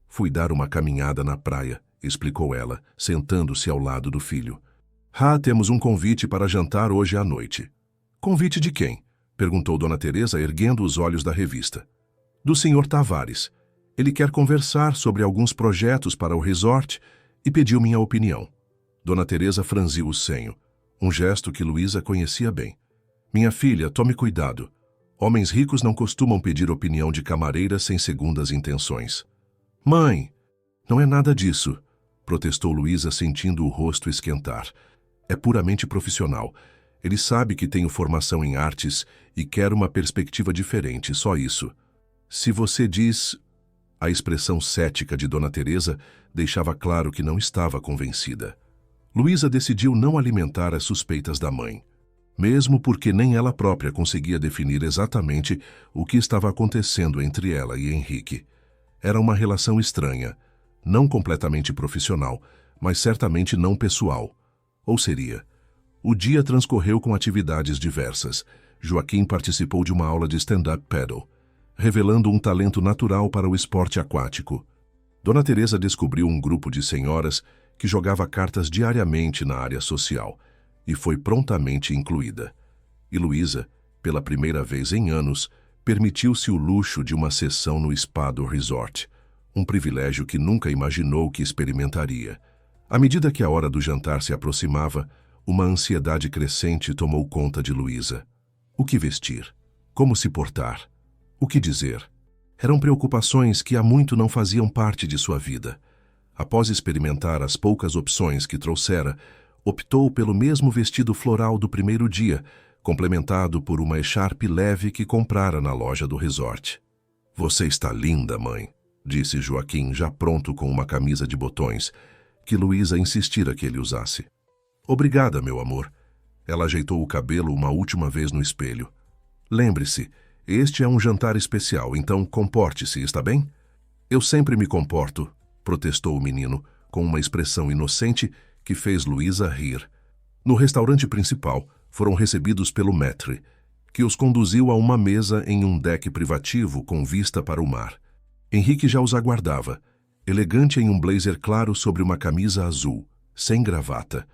Fui dar uma caminhada na praia, explicou ela, sentando-se ao lado do filho. Temos um convite para jantar hoje à noite. Convite de quem? Perguntou Dona Teresa, erguendo os olhos da revista. Do Sr. Tavares. Ele quer conversar sobre alguns projetos para o resort e pediu minha opinião. Dona Teresa franziu o senho. um gesto que Luísa conhecia bem. Minha filha, tome cuidado. Homens ricos não costumam pedir opinião de camareira sem segundas intenções. Mãe, não é nada disso, protestou Luísa sentindo o rosto esquentar. É puramente profissional. Ele sabe que tenho formação em artes e quer uma perspectiva diferente, só isso. Se você diz... A expressão cética de Dona Teresa deixava claro que não estava convencida. Luísa decidiu não alimentar as suspeitas da mãe, mesmo porque nem ela própria conseguia definir exatamente o que estava acontecendo entre ela e Henrique. Era uma relação estranha, não completamente profissional, mas certamente não pessoal. Ou seria? O dia transcorreu com atividades diversas. Joaquim participou de uma aula de stand-up paddle, revelando um talento natural para o esporte aquático. Dona Teresa descobriu um grupo de senhoras que jogava cartas diariamente na área social e foi prontamente incluída. E Luísa, pela primeira vez em anos, permitiu-se o luxo de uma sessão no spa do resort, um privilégio que nunca imaginou que experimentaria. À medida que a hora do jantar se aproximava, uma ansiedade crescente tomou conta de Luísa. O que vestir? Como se portar? O que dizer? Eram preocupações que há muito não faziam parte de sua vida. Após experimentar as poucas opções que trouxera, optou pelo mesmo vestido floral do primeiro dia, complementado por uma echarpe leve que comprara na loja do resort. Você está linda, mãe, disse Joaquim, já pronto com uma camisa de botões, que Luísa insistira que ele usasse. Obrigada, meu amor. Ela ajeitou o cabelo uma última vez no espelho. Lembre-se, este é um jantar especial, então comporte-se, está bem? Eu sempre me comporto, protestou o menino, com uma expressão inocente que fez Luísa rir. No restaurante principal, foram recebidos pelo maître, que os conduziu a uma mesa em um deck privativo com vista para o mar. Henrique já os aguardava, elegante em um blazer claro sobre uma camisa azul, sem gravata.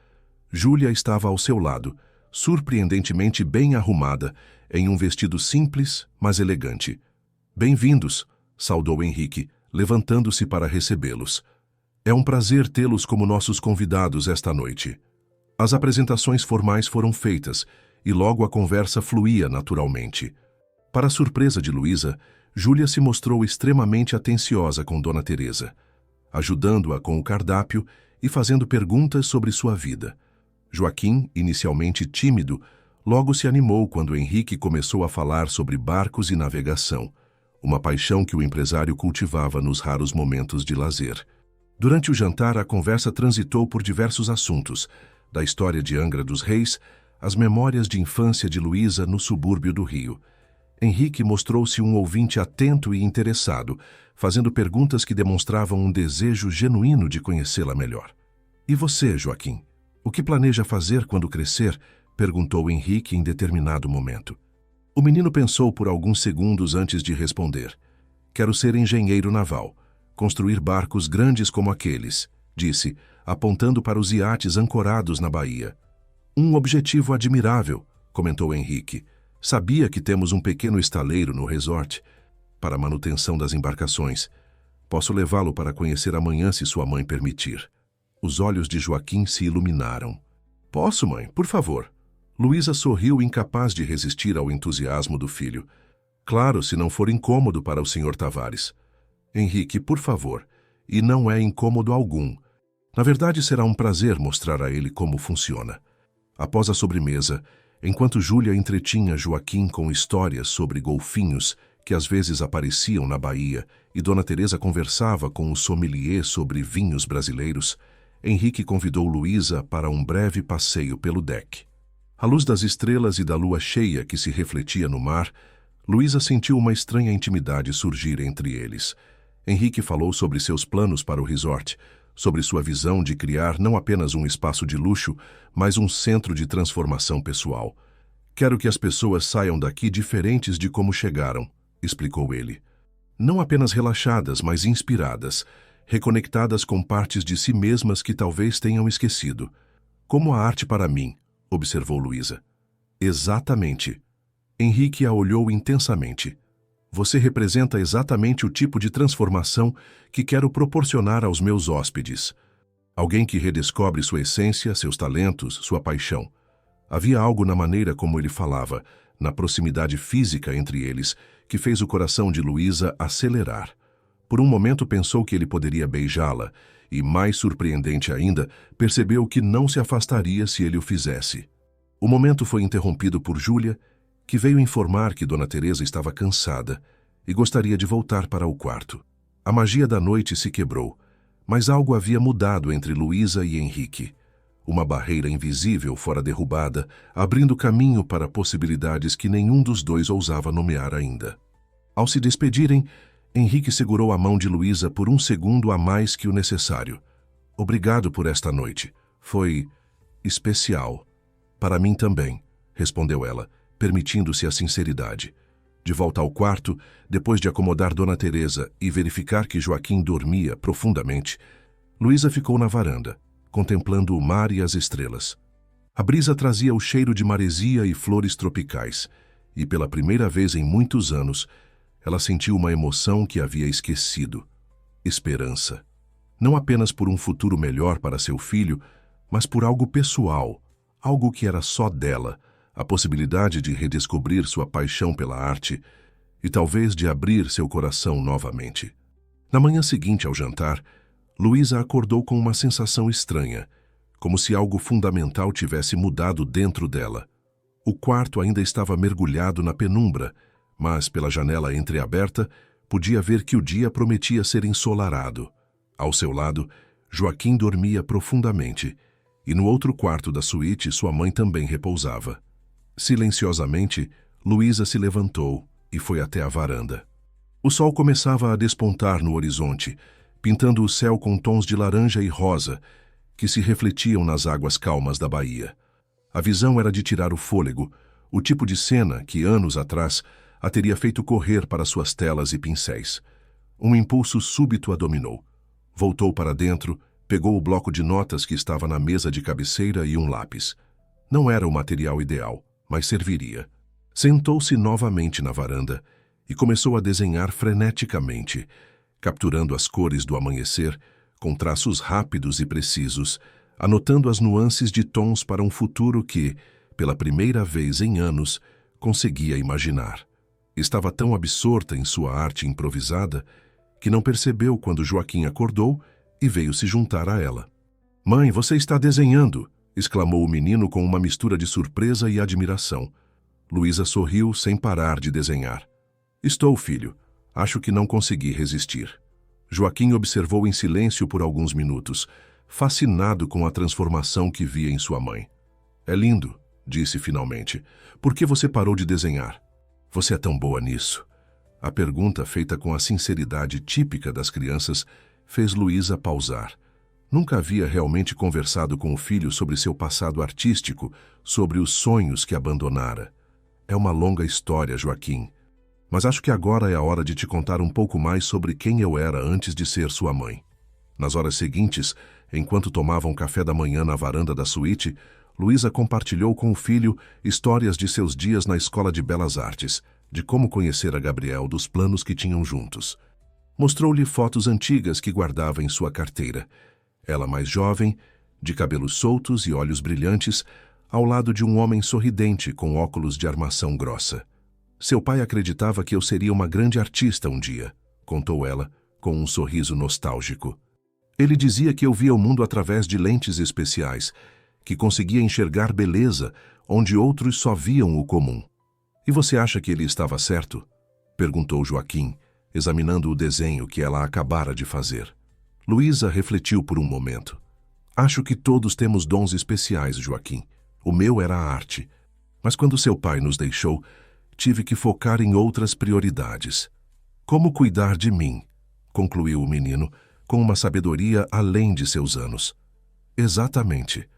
Júlia estava ao seu lado, surpreendentemente bem arrumada, em um vestido simples, mas elegante. Bem-vindos, saudou Henrique, levantando-se para recebê-los. É um prazer tê-los como nossos convidados esta noite. As apresentações formais foram feitas e logo a conversa fluía naturalmente. Para a surpresa de Luísa, Júlia se mostrou extremamente atenciosa com Dona Teresa, ajudando-a com o cardápio e fazendo perguntas sobre sua vida. Joaquim, inicialmente tímido, logo se animou quando Henrique começou a falar sobre barcos e navegação, uma paixão que o empresário cultivava nos raros momentos de lazer. Durante o jantar, a conversa transitou por diversos assuntos, da história de Angra dos Reis, às memórias de infância de Luísa no subúrbio do Rio. Henrique mostrou-se um ouvinte atento e interessado, fazendo perguntas que demonstravam um desejo genuíno de conhecê-la melhor. E você, Joaquim? O que planeja fazer quando crescer? Perguntou Henrique em determinado momento. O menino pensou por alguns segundos antes de responder. Quero ser engenheiro naval, construir barcos grandes como aqueles, disse, apontando para os iates ancorados na baía. Um objetivo admirável, comentou Henrique. Sabia que temos um pequeno estaleiro no resort para a manutenção das embarcações. Posso levá-lo para conhecer amanhã se sua mãe permitir. Os olhos de Joaquim se iluminaram. Posso, mãe, por favor. Luísa sorriu, incapaz de resistir ao entusiasmo do filho. Claro, se não for incômodo para o Sr. Tavares. Henrique, por favor. E não é incômodo algum. Na verdade, será um prazer mostrar a ele como funciona. Após a sobremesa, enquanto Júlia entretinha Joaquim com histórias sobre golfinhos que às vezes apareciam na baía e Dona Teresa conversava com o sommelier sobre vinhos brasileiros, Henrique convidou Luísa para um breve passeio pelo deck. À luz das estrelas e da lua cheia que se refletia no mar, Luísa sentiu uma estranha intimidade surgir entre eles. Henrique falou sobre seus planos para o resort, sobre sua visão de criar não apenas um espaço de luxo, mas um centro de transformação pessoal. Quero que as pessoas saiam daqui diferentes de como chegaram, explicou ele. Não apenas relaxadas, mas inspiradas, reconectadas com partes de si mesmas que talvez tenham esquecido. Como a arte para mim, observou Luísa. Exatamente. Henrique a olhou intensamente. Você representa exatamente o tipo de transformação que quero proporcionar aos meus hóspedes. Alguém que redescobre sua essência, seus talentos, sua paixão. Havia algo na maneira como ele falava, na proximidade física entre eles, que fez o coração de Luísa acelerar. Por um momento pensou que ele poderia beijá-la, e, mais surpreendente ainda, percebeu que não se afastaria se ele o fizesse. O momento foi interrompido por Júlia, que veio informar que Dona Teresa estava cansada e gostaria de voltar para o quarto. A magia da noite se quebrou, mas algo havia mudado entre Luísa e Henrique. Uma barreira invisível fora derrubada, abrindo caminho para possibilidades que nenhum dos dois ousava nomear ainda. Ao se despedirem, Henrique segurou a mão de Luísa por um segundo a mais que o necessário. Obrigado por esta noite. Foi especial. Para mim também, respondeu ela, permitindo-se a sinceridade. De volta ao quarto, depois de acomodar Dona Teresa e verificar que Joaquim dormia profundamente, Luísa ficou na varanda, contemplando o mar e as estrelas. A brisa trazia o cheiro de maresia e flores tropicais, e pela primeira vez em muitos anos, ela sentiu uma emoção que havia esquecido: esperança. Não apenas por um futuro melhor para seu filho, mas por algo pessoal, algo que era só dela, a possibilidade de redescobrir sua paixão pela arte e talvez de abrir seu coração novamente. Na manhã seguinte ao jantar, Luísa acordou com uma sensação estranha, como se algo fundamental tivesse mudado dentro dela. O quarto ainda estava mergulhado na penumbra, mas pela janela entreaberta podia ver que o dia prometia ser ensolarado. Ao seu lado, Joaquim dormia profundamente, e no outro quarto da suíte sua mãe também repousava. Silenciosamente, Luísa se levantou e foi até a varanda. O sol começava a despontar no horizonte, pintando o céu com tons de laranja e rosa, que se refletiam nas águas calmas da baía. A visão era de tirar o fôlego, o tipo de cena que, anos atrás, a teria feito correr para suas telas e pincéis. Um impulso súbito a dominou. Voltou para dentro, pegou o bloco de notas que estava na mesa de cabeceira e um lápis. Não era o material ideal, mas serviria. Sentou-se novamente na varanda e começou a desenhar freneticamente, capturando as cores do amanhecer com traços rápidos e precisos, anotando as nuances de tons para um futuro que, pela primeira vez em anos, conseguia imaginar. Estava tão absorta em sua arte improvisada que não percebeu quando Joaquim acordou e veio se juntar a ela. "Mãe, você está desenhando!" exclamou o menino com uma mistura de surpresa e admiração. Luísa sorriu sem parar de desenhar. "Estou, filho. Acho que não consegui resistir." Joaquim observou em silêncio por alguns minutos, fascinado com a transformação que via em sua mãe. "É lindo", disse finalmente. "Por que você parou de desenhar? Você é tão boa nisso." A pergunta, feita com a sinceridade típica das crianças, fez Luísa pausar. Nunca havia realmente conversado com o filho sobre seu passado artístico, sobre os sonhos que abandonara. "É uma longa história, Joaquim. Mas acho que agora é a hora de te contar um pouco mais sobre quem eu era antes de ser sua mãe." Nas horas seguintes, enquanto tomavam café da manhã na varanda da suíte, Luísa compartilhou com o filho histórias de seus dias na Escola de Belas Artes, de como conhecera Gabriel, dos planos que tinham juntos. Mostrou-lhe fotos antigas que guardava em sua carteira. Ela mais jovem, de cabelos soltos e olhos brilhantes, ao lado de um homem sorridente com óculos de armação grossa. "Seu pai acreditava que eu seria uma grande artista um dia", contou ela, com um sorriso nostálgico. "Ele dizia que eu via o mundo através de lentes especiais, que conseguia enxergar beleza onde outros só viam o comum." "E você acha que ele estava certo?" perguntou Joaquim, examinando o desenho que ela acabara de fazer. Luísa refletiu por um momento. "Acho que todos temos dons especiais, Joaquim. O meu era a arte. Mas quando seu pai nos deixou, tive que focar em outras prioridades. Como cuidar de mim?" concluiu o menino, com uma sabedoria além de seus anos. "Exatamente.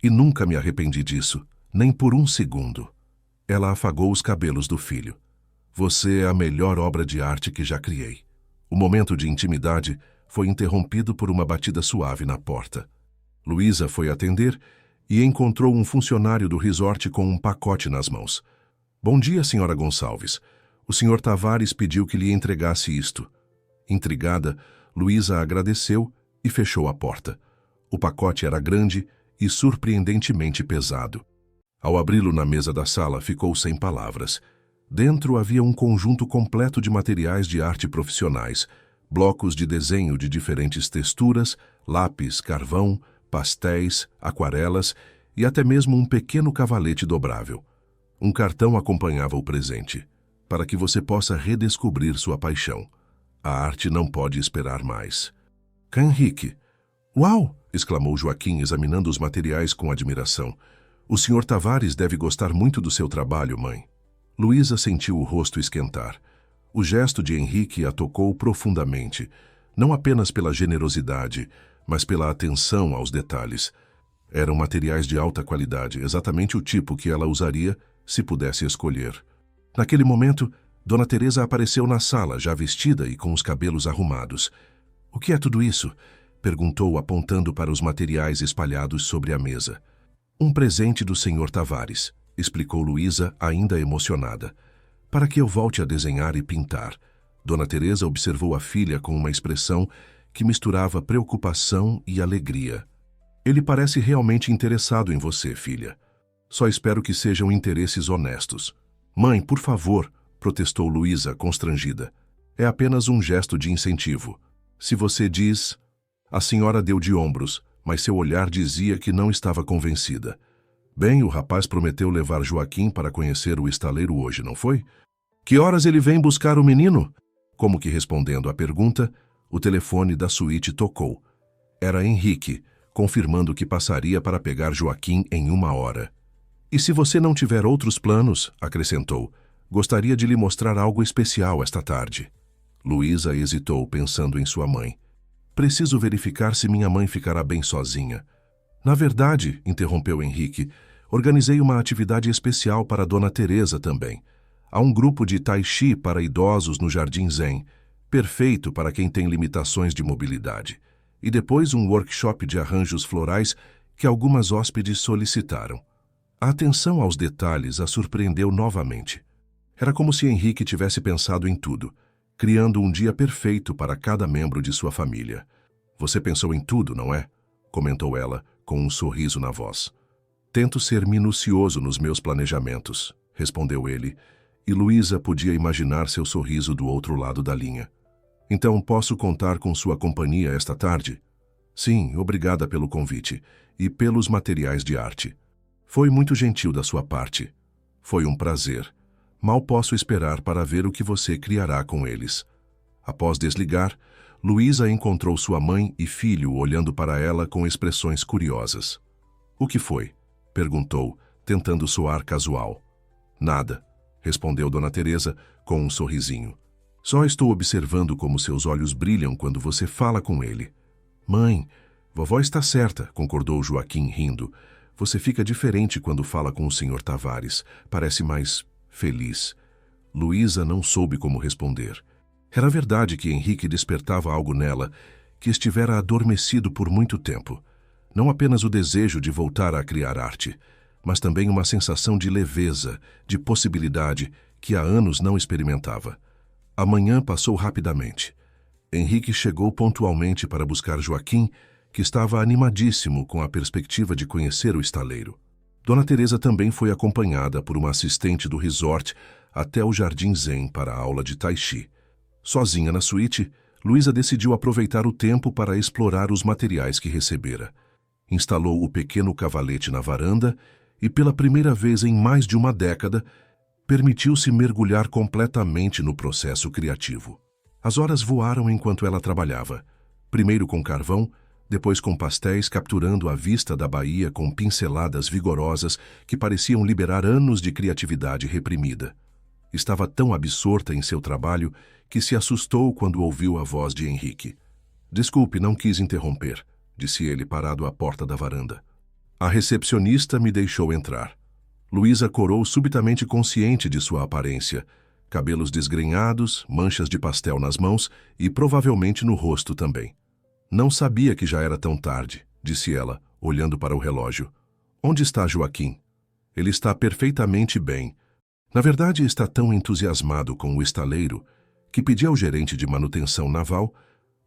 E nunca me arrependi disso, nem por um segundo." Ela afagou os cabelos do filho. "Você é a melhor obra de arte que já criei." O momento de intimidade foi interrompido por uma batida suave na porta. Luísa foi atender e encontrou um funcionário do resort com um pacote nas mãos. "Bom dia, senhora Gonçalves. O senhor Tavares pediu que lhe entregasse isto." Intrigada, Luísa agradeceu e fechou a porta. O pacote era grande e surpreendentemente pesado. Ao abri-lo na mesa da sala, ficou sem palavras. Dentro havia um conjunto completo de materiais de arte profissionais, blocos de desenho de diferentes texturas, lápis, carvão, pastéis, aquarelas e até mesmo um pequeno cavalete dobrável. Um cartão acompanhava o presente, para que você possa redescobrir sua paixão. A arte não pode esperar mais. Henrique! Uau! Exclamou Joaquim, examinando os materiais com admiração. O Sr. Tavares deve gostar muito do seu trabalho, mãe. Luísa sentiu o rosto esquentar. O gesto de Henrique a tocou profundamente, não apenas pela generosidade, mas pela atenção aos detalhes. Eram materiais de alta qualidade, exatamente o tipo que ela usaria se pudesse escolher. Naquele momento, Dona Teresa apareceu na sala, já vestida e com os cabelos arrumados. — O que é tudo isso? Perguntou, apontando para os materiais espalhados sobre a mesa. — Um presente do Sr. Tavares, explicou Luísa, ainda emocionada. — Para que eu volte a desenhar e pintar. Dona Teresa observou a filha com uma expressão que misturava preocupação e alegria. — Ele parece realmente interessado em você, filha. Só espero que sejam interesses honestos. — Mãe, por favor, protestou Luísa, constrangida. É apenas um gesto de incentivo. Se você diz... A senhora deu de ombros, mas seu olhar dizia que não estava convencida. Bem, o rapaz prometeu levar Joaquim para conhecer o estaleiro hoje, não foi? Que horas ele vem buscar o menino? Como que respondendo à pergunta, o telefone da suíte tocou. Era Henrique, confirmando que passaria para pegar Joaquim em 1 hora. E se você não tiver outros planos, acrescentou, gostaria de lhe mostrar algo especial esta tarde. Luísa hesitou, pensando em sua mãe. Preciso verificar se minha mãe ficará bem sozinha. Na verdade, interrompeu Henrique, organizei uma atividade especial para Dona Teresa também. Há um grupo de tai chi para idosos no Jardim Zen, perfeito para quem tem limitações de mobilidade. E depois um workshop de arranjos florais que algumas hóspedes solicitaram. A atenção aos detalhes a surpreendeu novamente. Era como se Henrique tivesse pensado em tudo, criando um dia perfeito para cada membro de sua família. Você pensou em tudo, não é? Comentou ela, com um sorriso na voz. Tento ser minucioso nos meus planejamentos, respondeu ele, e Luísa podia imaginar seu sorriso do outro lado da linha. Então posso contar com sua companhia esta tarde? Sim, obrigada pelo convite e pelos materiais de arte. Foi muito gentil da sua parte. Foi um prazer. Mal posso esperar para ver o que você criará com eles. Após desligar, Luísa encontrou sua mãe e filho olhando para ela com expressões curiosas. — O que foi? Perguntou, tentando soar casual. — Nada, respondeu Dona Teresa com um sorrisinho. Só estou observando como seus olhos brilham quando você fala com ele. — Mãe, vovó está certa, concordou Joaquim rindo. Você fica diferente quando fala com o Sr. Tavares. Parece mais... feliz. Luísa não soube como responder. Era verdade que Henrique despertava algo nela, que estivera adormecido por muito tempo. Não apenas o desejo de voltar a criar arte, mas também uma sensação de leveza, de possibilidade, que há anos não experimentava. A manhã passou rapidamente. Henrique chegou pontualmente para buscar Joaquim, que estava animadíssimo com a perspectiva de conhecer o estaleiro. Dona Teresa também foi acompanhada por uma assistente do resort até o Jardim Zen para a aula de tai chi. Sozinha na suíte, Luísa decidiu aproveitar o tempo para explorar os materiais que recebera. Instalou o pequeno cavalete na varanda e, pela primeira vez em mais de uma década, permitiu-se mergulhar completamente no processo criativo. As horas voaram enquanto ela trabalhava, primeiro com carvão, depois com pastéis, capturando a vista da Bahia com pinceladas vigorosas que pareciam liberar anos de criatividade reprimida. Estava tão absorta em seu trabalho que se assustou quando ouviu a voz de Henrique. — Desculpe, não quis interromper, disse ele parado à porta da varanda. A recepcionista me deixou entrar. Luísa corou subitamente consciente de sua aparência, cabelos desgrenhados, manchas de pastel nas mãos e provavelmente no rosto também. Não sabia que já era tão tarde, disse ela, olhando para o relógio. Onde está Joaquim? Ele está perfeitamente bem. Na verdade, está tão entusiasmado com o estaleiro que pedi ao gerente de manutenção naval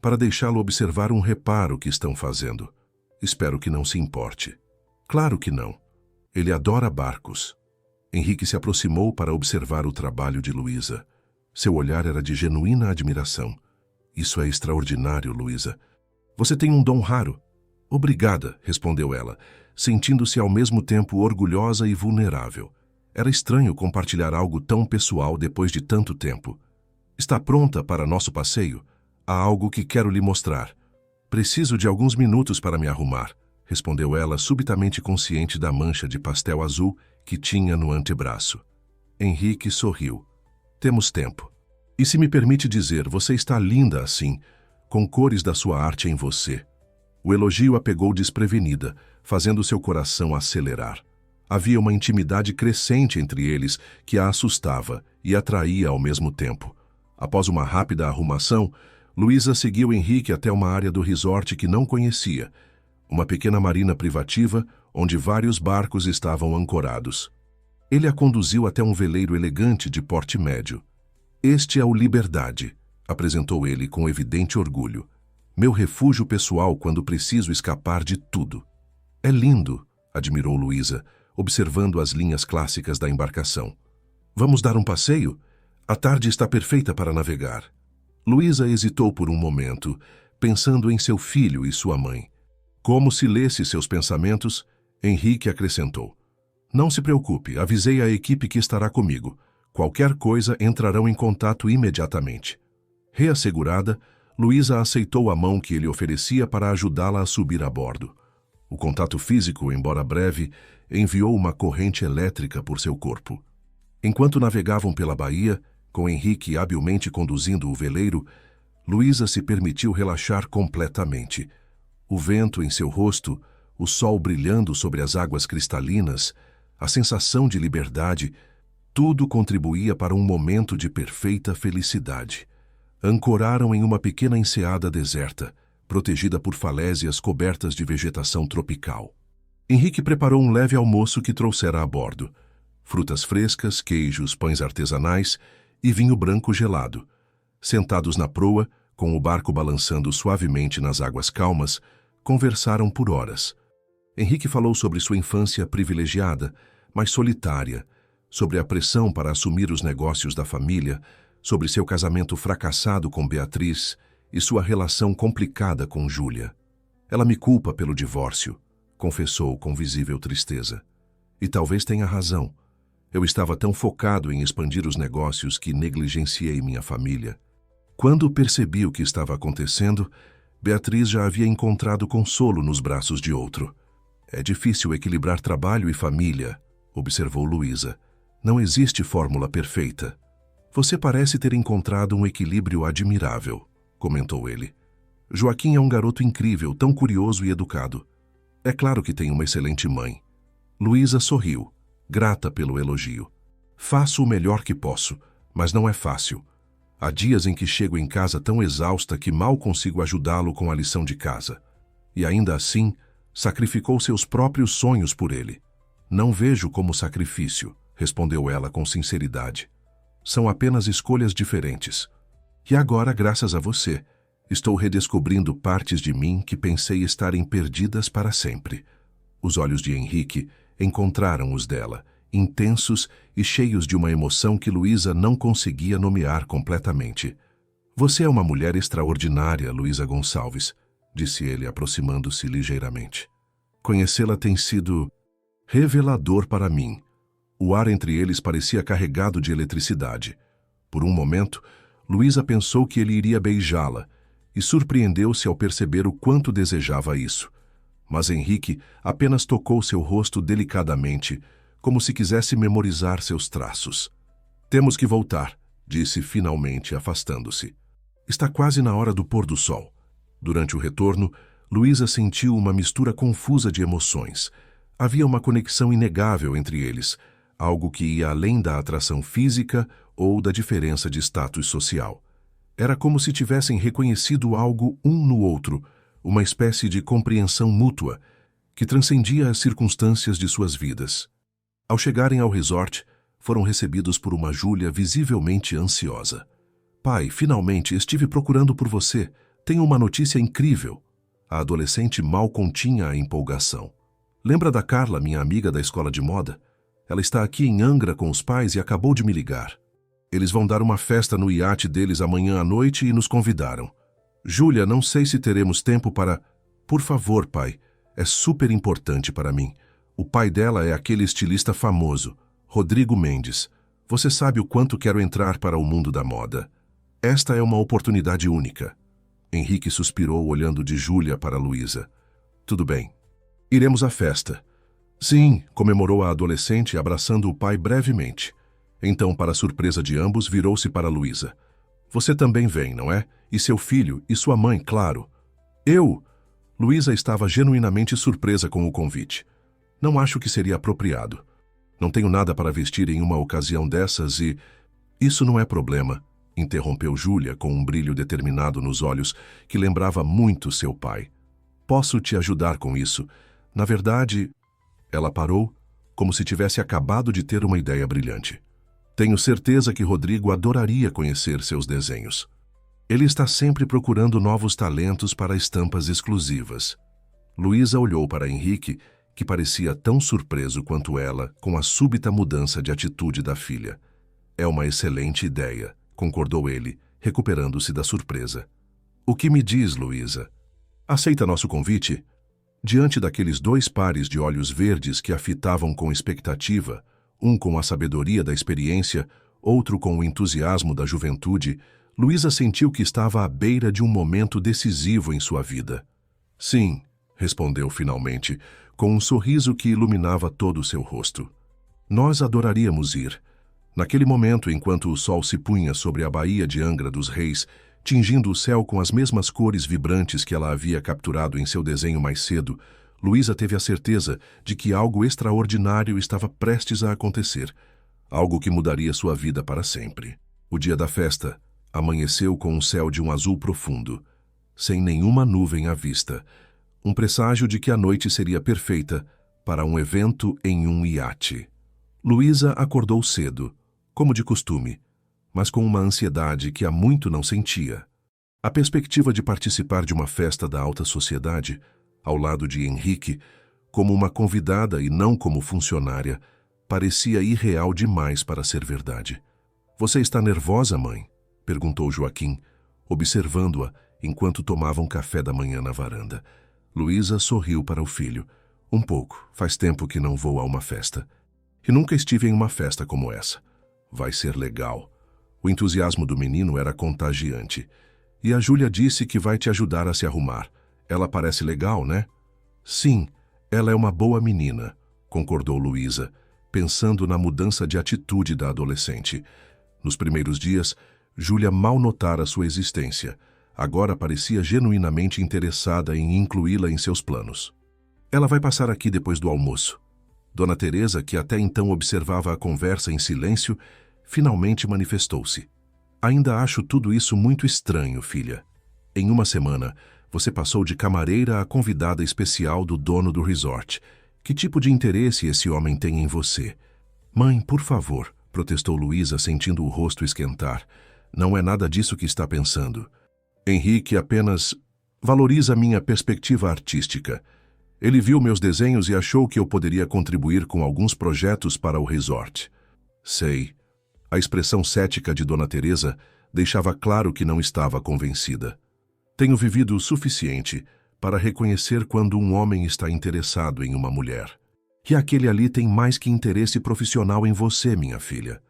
para deixá-lo observar um reparo que estão fazendo. Espero que não se importe. Claro que não. Ele adora barcos. Henrique se aproximou para observar o trabalho de Luísa. Seu olhar era de genuína admiração. Isso é extraordinário, Luísa. Você tem um dom raro. Obrigada, respondeu ela, sentindo-se ao mesmo tempo orgulhosa e vulnerável. Era estranho compartilhar algo tão pessoal depois de tanto tempo. Está pronta para nosso passeio? Há algo que quero lhe mostrar. Preciso de alguns minutos para me arrumar, respondeu ela, subitamente consciente da mancha de pastel azul que tinha no antebraço. Henrique sorriu. Temos tempo. E se me permite dizer, você está linda assim, com cores da sua arte em você. O elogio a pegou desprevenida, fazendo seu coração acelerar. Havia uma intimidade crescente entre eles que a assustava e atraía ao mesmo tempo. Após uma rápida arrumação, Luísa seguiu Henrique até uma área do resort que não conhecia, uma pequena marina privativa onde vários barcos estavam ancorados. Ele a conduziu até um veleiro elegante de porte médio. Este é o Liberdade, apresentou ele com evidente orgulho. Meu refúgio pessoal quando preciso escapar de tudo. É lindo, admirou Luísa, observando as linhas clássicas da embarcação. Vamos dar um passeio? A tarde está perfeita para navegar. Luísa hesitou por um momento, pensando em seu filho e sua mãe. Como se lesse seus pensamentos, Henrique acrescentou. Não se preocupe, avisei a equipe que estará comigo. Qualquer coisa entrarão em contato imediatamente. Reassegurada, Luísa aceitou a mão que ele oferecia para ajudá-la a subir a bordo. O contato físico, embora breve, enviou uma corrente elétrica por seu corpo. Enquanto navegavam pela baía, com Henrique habilmente conduzindo o veleiro, Luísa se permitiu relaxar completamente. O vento em seu rosto, o sol brilhando sobre as águas cristalinas, a sensação de liberdade, tudo contribuía para um momento de perfeita felicidade. Ancoraram em uma pequena enseada deserta, protegida por falésias cobertas de vegetação tropical. Henrique preparou um leve almoço que trouxera a bordo. Frutas frescas, queijos, pães artesanais e vinho branco gelado. Sentados na proa, com o barco balançando suavemente nas águas calmas, conversaram por horas. Henrique falou sobre sua infância privilegiada, mas solitária, sobre a pressão para assumir os negócios da família, sobre seu casamento fracassado com Beatriz e sua relação complicada com Júlia. Ela me culpa pelo divórcio, confessou com visível tristeza. E talvez tenha razão. Eu estava tão focado em expandir os negócios que negligenciei minha família. Quando percebi o que estava acontecendo, Beatriz já havia encontrado consolo nos braços de outro. É difícil equilibrar trabalho e família, observou Luísa. Não existe fórmula perfeita. Você parece ter encontrado um equilíbrio admirável, comentou ele. Joaquim é um garoto incrível, tão curioso e educado. É claro que tem uma excelente mãe. Luísa sorriu, grata pelo elogio. Faço o melhor que posso, mas não é fácil. Há dias em que chego em casa tão exausta que mal consigo ajudá-lo com a lição de casa. E ainda assim, sacrificou seus próprios sonhos por ele. Não vejo como sacrifício, respondeu ela com sinceridade. São apenas escolhas diferentes. E agora, graças a você, estou redescobrindo partes de mim que pensei estarem perdidas para sempre. Os olhos de Henrique encontraram os dela, intensos e cheios de uma emoção que Luísa não conseguia nomear completamente. Você é uma mulher extraordinária, Luísa Gonçalves, disse ele, aproximando-se ligeiramente. Conhecê-la tem sido revelador para mim. O ar entre eles parecia carregado de eletricidade. Por um momento, Luísa pensou que ele iria beijá-la e surpreendeu-se ao perceber o quanto desejava isso. Mas Henrique apenas tocou seu rosto delicadamente, como se quisesse memorizar seus traços. Temos que voltar, disse finalmente, afastando-se. Está quase na hora do pôr do sol. Durante o retorno, Luísa sentiu uma mistura confusa de emoções. Havia uma conexão inegável entre eles, algo que ia além da atração física ou da diferença de status social. Era como se tivessem reconhecido algo um no outro, uma espécie de compreensão mútua, que transcendia as circunstâncias de suas vidas. Ao chegarem ao resort, foram recebidos por uma Júlia visivelmente ansiosa. Pai, finalmente estive procurando por você. Tenho uma notícia incrível. A adolescente mal continha a empolgação. Lembra da Carla, minha amiga da escola de moda? Ela está aqui em Angra com os pais e acabou de me ligar. Eles vão dar uma festa no iate deles amanhã à noite e nos convidaram. Júlia, não sei se teremos tempo para... Por favor, pai, é super importante para mim. O pai dela é aquele estilista famoso, Rodrigo Mendes. Você sabe o quanto quero entrar para o mundo da moda. Esta é uma oportunidade única. Henrique suspirou olhando de Júlia para Luísa. Tudo bem. Iremos à festa. Sim, comemorou a adolescente abraçando o pai brevemente. Então, para surpresa de ambos, virou-se para Luísa. Você também vem, não é? E seu filho, e sua mãe, claro. Eu? Luísa estava genuinamente surpresa com o convite. Não acho que seria apropriado. Não tenho nada para vestir em uma ocasião dessas e... Isso não é problema, interrompeu Júlia com um brilho determinado nos olhos que lembrava muito seu pai. Posso te ajudar com isso. Na verdade... Ela parou, como se tivesse acabado de ter uma ideia brilhante. Tenho certeza que Rodrigo adoraria conhecer seus desenhos. Ele está sempre procurando novos talentos para estampas exclusivas. Luísa olhou para Henrique, que parecia tão surpreso quanto ela com a súbita mudança de atitude da filha. É uma excelente ideia, concordou ele, recuperando-se da surpresa. O que me diz, Luísa? Aceita nosso convite? Diante daqueles dois pares de olhos verdes que a fitavam com expectativa, um com a sabedoria da experiência, outro com o entusiasmo da juventude, Luísa sentiu que estava à beira de um momento decisivo em sua vida. Sim, respondeu finalmente, com um sorriso que iluminava todo o seu rosto. Nós adoraríamos ir. Naquele momento, enquanto o sol se punha sobre a baía de Angra dos Reis, tingindo o céu com as mesmas cores vibrantes que ela havia capturado em seu desenho mais cedo, Luísa teve a certeza de que algo extraordinário estava prestes a acontecer, algo que mudaria sua vida para sempre. O dia da festa amanheceu com um céu de um azul profundo, sem nenhuma nuvem à vista, um presságio de que a noite seria perfeita para um evento em um iate. Luísa acordou cedo, como de costume, mas com uma ansiedade que há muito não sentia. A perspectiva de participar de uma festa da alta sociedade, ao lado de Henrique, como uma convidada e não como funcionária, parecia irreal demais para ser verdade. Você está nervosa, mãe? Perguntou Joaquim, observando-a enquanto tomavam café da manhã na varanda. Luísa sorriu para o filho. Um pouco, faz tempo que não vou a uma festa. E nunca estive em uma festa como essa. Vai ser legal. O entusiasmo do menino era contagiante. E a Júlia disse que vai te ajudar a se arrumar. Ela parece legal, né? Sim, ela é uma boa menina, concordou Luísa, pensando na mudança de atitude da adolescente. Nos primeiros dias, Júlia mal notara sua existência. Agora parecia genuinamente interessada em incluí-la em seus planos. Ela vai passar aqui depois do almoço. Dona Teresa, que até então observava a conversa em silêncio, finalmente manifestou-se. Ainda acho tudo isso muito estranho, filha. Em uma semana, você passou de camareira a convidada especial do dono do resort. Que tipo de interesse esse homem tem em você? Mãe, por favor, protestou Luísa, sentindo o rosto esquentar. Não é nada disso que está pensando. Henrique apenas valoriza minha perspectiva artística. Ele viu meus desenhos e achou que eu poderia contribuir com alguns projetos para o resort. Sei. A expressão cética de Dona Teresa deixava claro que não estava convencida. Tenho vivido o suficiente para reconhecer quando um homem está interessado em uma mulher. E aquele ali tem mais que interesse profissional em você, minha filha.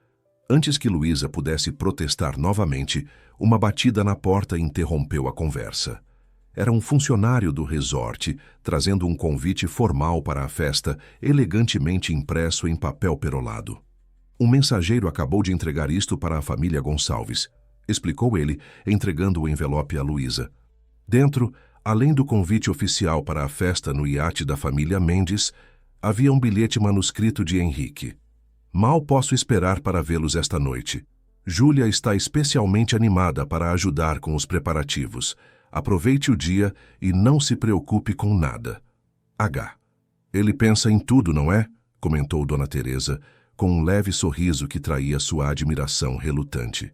Antes que Luísa pudesse protestar novamente, uma batida na porta interrompeu a conversa. Era um funcionário do resort, trazendo um convite formal para a festa, elegantemente impresso em papel perolado. Um mensageiro acabou de entregar isto para a família Gonçalves, explicou ele, entregando o envelope a Luísa. Dentro, além do convite oficial para a festa no iate da família Mendes, havia um bilhete manuscrito de Henrique. Mal posso esperar para vê-los esta noite. Júlia está especialmente animada para ajudar com os preparativos. Aproveite o dia e não se preocupe com nada. H. Ele pensa em tudo, não é? Comentou Dona Teresa, com um leve sorriso que traía sua admiração relutante.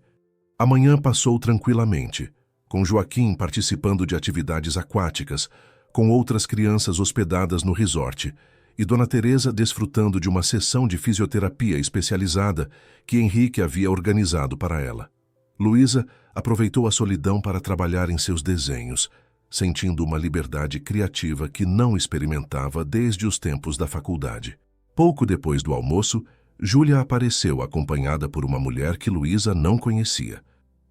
A manhã passou tranquilamente, com Joaquim participando de atividades aquáticas, com outras crianças hospedadas no resort, e Dona Teresa desfrutando de uma sessão de fisioterapia especializada que Henrique havia organizado para ela. Luísa aproveitou a solidão para trabalhar em seus desenhos, sentindo uma liberdade criativa que não experimentava desde os tempos da faculdade. Pouco depois do almoço, Júlia apareceu acompanhada por uma mulher que Luísa não conhecia.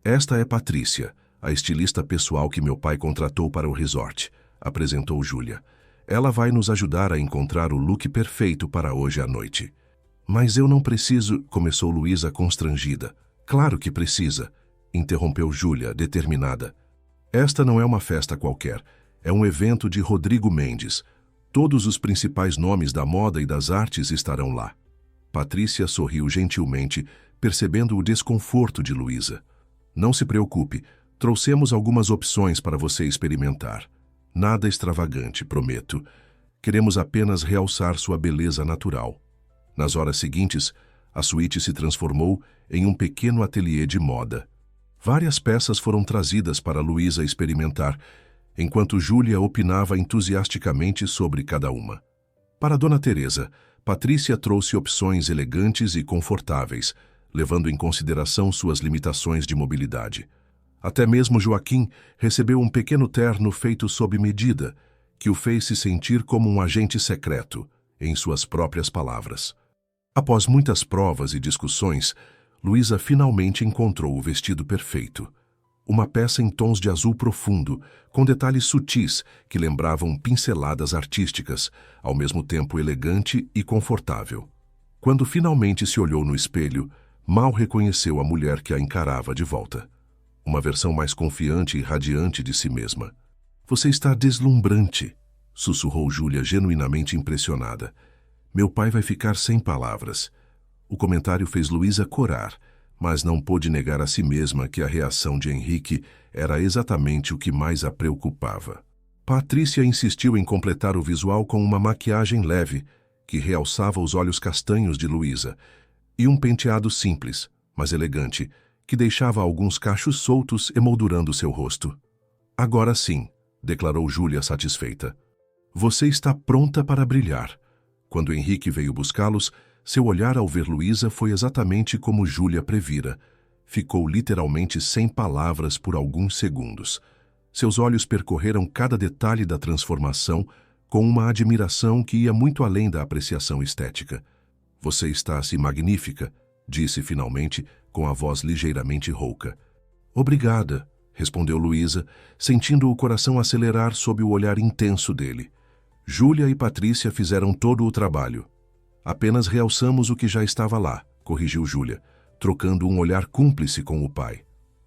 Esta é Patrícia, a estilista pessoal que meu pai contratou para o resort, apresentou Júlia. Ela vai nos ajudar a encontrar o look perfeito para hoje à noite. Mas eu não preciso, começou Luísa constrangida. Claro que precisa, interrompeu Júlia, determinada. Esta não é uma festa qualquer, é um evento de Rodrigo Mendes. Todos os principais nomes da moda e das artes estarão lá. Patrícia sorriu gentilmente, percebendo o desconforto de Luísa. Não se preocupe, trouxemos algumas opções para você experimentar. Nada extravagante, prometo. Queremos apenas realçar sua beleza natural. Nas horas seguintes, a suíte se transformou em um pequeno ateliê de moda. Várias peças foram trazidas para Luísa experimentar, enquanto Júlia opinava entusiasticamente sobre cada uma. Para Dona Teresa, Patrícia trouxe opções elegantes e confortáveis, levando em consideração suas limitações de mobilidade. Até mesmo Joaquim recebeu um pequeno terno feito sob medida, que o fez se sentir como um agente secreto, em suas próprias palavras. Após muitas provas e discussões, Luísa finalmente encontrou o vestido perfeito. Uma peça em tons de azul profundo, com detalhes sutis que lembravam pinceladas artísticas, ao mesmo tempo elegante e confortável. Quando finalmente se olhou no espelho, mal reconheceu a mulher que a encarava de volta. Uma versão mais confiante e radiante de si mesma. Você está deslumbrante, sussurrou Júlia genuinamente impressionada. Meu pai vai ficar sem palavras. O comentário fez Luísa corar, mas não pôde negar a si mesma que a reação de Henrique era exatamente o que mais a preocupava. Patrícia insistiu em completar o visual com uma maquiagem leve, que realçava os olhos castanhos de Luísa, e um penteado simples, mas elegante, que deixava alguns cachos soltos emoldurando seu rosto. Agora sim, declarou Júlia satisfeita. Você está pronta para brilhar. Quando Henrique veio buscá-los, seu olhar ao ver Luísa foi exatamente como Júlia previra. Ficou literalmente sem palavras por alguns segundos. Seus olhos percorreram cada detalhe da transformação com uma admiração que ia muito além da apreciação estética. Você está-se magnífica, disse finalmente, com a voz ligeiramente rouca. Obrigada, respondeu Luísa, sentindo o coração acelerar sob o olhar intenso dele. Júlia e Patrícia fizeram todo o trabalho. Apenas realçamos o que já estava lá, corrigiu Júlia, trocando um olhar cúmplice com o pai.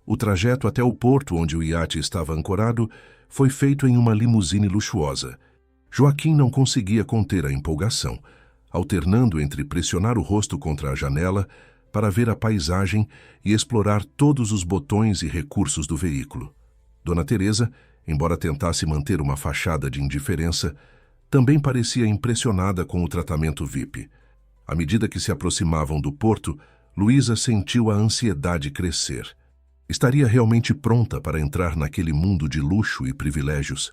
O trajeto até o porto onde o iate estava ancorado foi feito em uma limusine luxuosa. Joaquim não conseguia conter a empolgação, alternando entre pressionar o rosto contra a janela para ver a paisagem e explorar todos os botões e recursos do veículo. Dona Teresa, embora tentasse manter uma fachada de indiferença, também parecia impressionada com o tratamento VIP. À medida que se aproximavam do porto, Luísa sentiu a ansiedade crescer. Estaria realmente pronta para entrar naquele mundo de luxo e privilégios?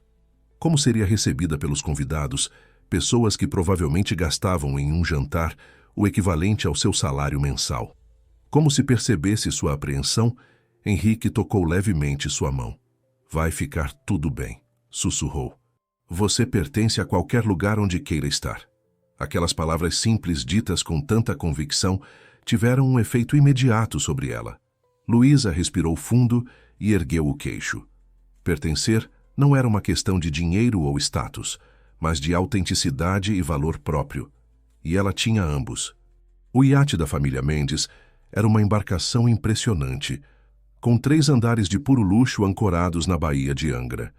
Como seria recebida pelos convidados, pessoas que provavelmente gastavam em um jantar o equivalente ao seu salário mensal? Como se percebesse sua apreensão, Henrique tocou levemente sua mão. Vai ficar tudo bem, sussurrou. Você pertence a qualquer lugar onde queira estar. Aquelas palavras simples ditas com tanta convicção tiveram um efeito imediato sobre ela. Luísa respirou fundo e ergueu o queixo. Pertencer não era uma questão de dinheiro ou status, mas de autenticidade e valor próprio. E ela tinha ambos. O iate da família Mendes era uma embarcação impressionante, com 3 andares de puro luxo ancorados na Baía de Angra.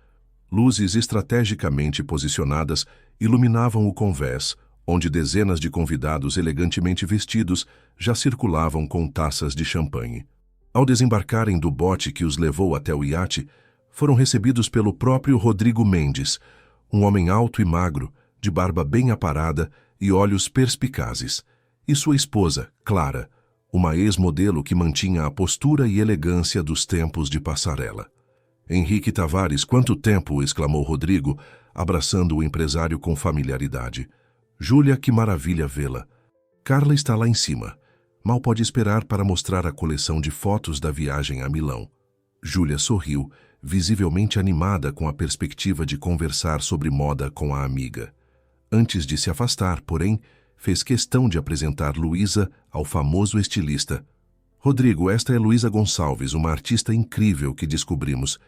Luzes estrategicamente posicionadas iluminavam o convés, onde dezenas de convidados elegantemente vestidos já circulavam com taças de champanhe. Ao desembarcarem do bote que os levou até o iate, foram recebidos pelo próprio Rodrigo Mendes, um homem alto e magro, de barba bem aparada e olhos perspicazes, e sua esposa, Clara, uma ex-modelo que mantinha a postura e elegância dos tempos de passarela. Henrique Tavares, quanto tempo! Exclamou Rodrigo, abraçando o empresário com familiaridade. Júlia, que maravilha vê-la. Carla está lá em cima. Mal pode esperar para mostrar a coleção de fotos da viagem a Milão. Júlia sorriu, visivelmente animada com a perspectiva de conversar sobre moda com a amiga. Antes de se afastar, porém, fez questão de apresentar Luísa ao famoso estilista. Rodrigo, esta é Luísa Gonçalves, uma artista incrível que descobrimos.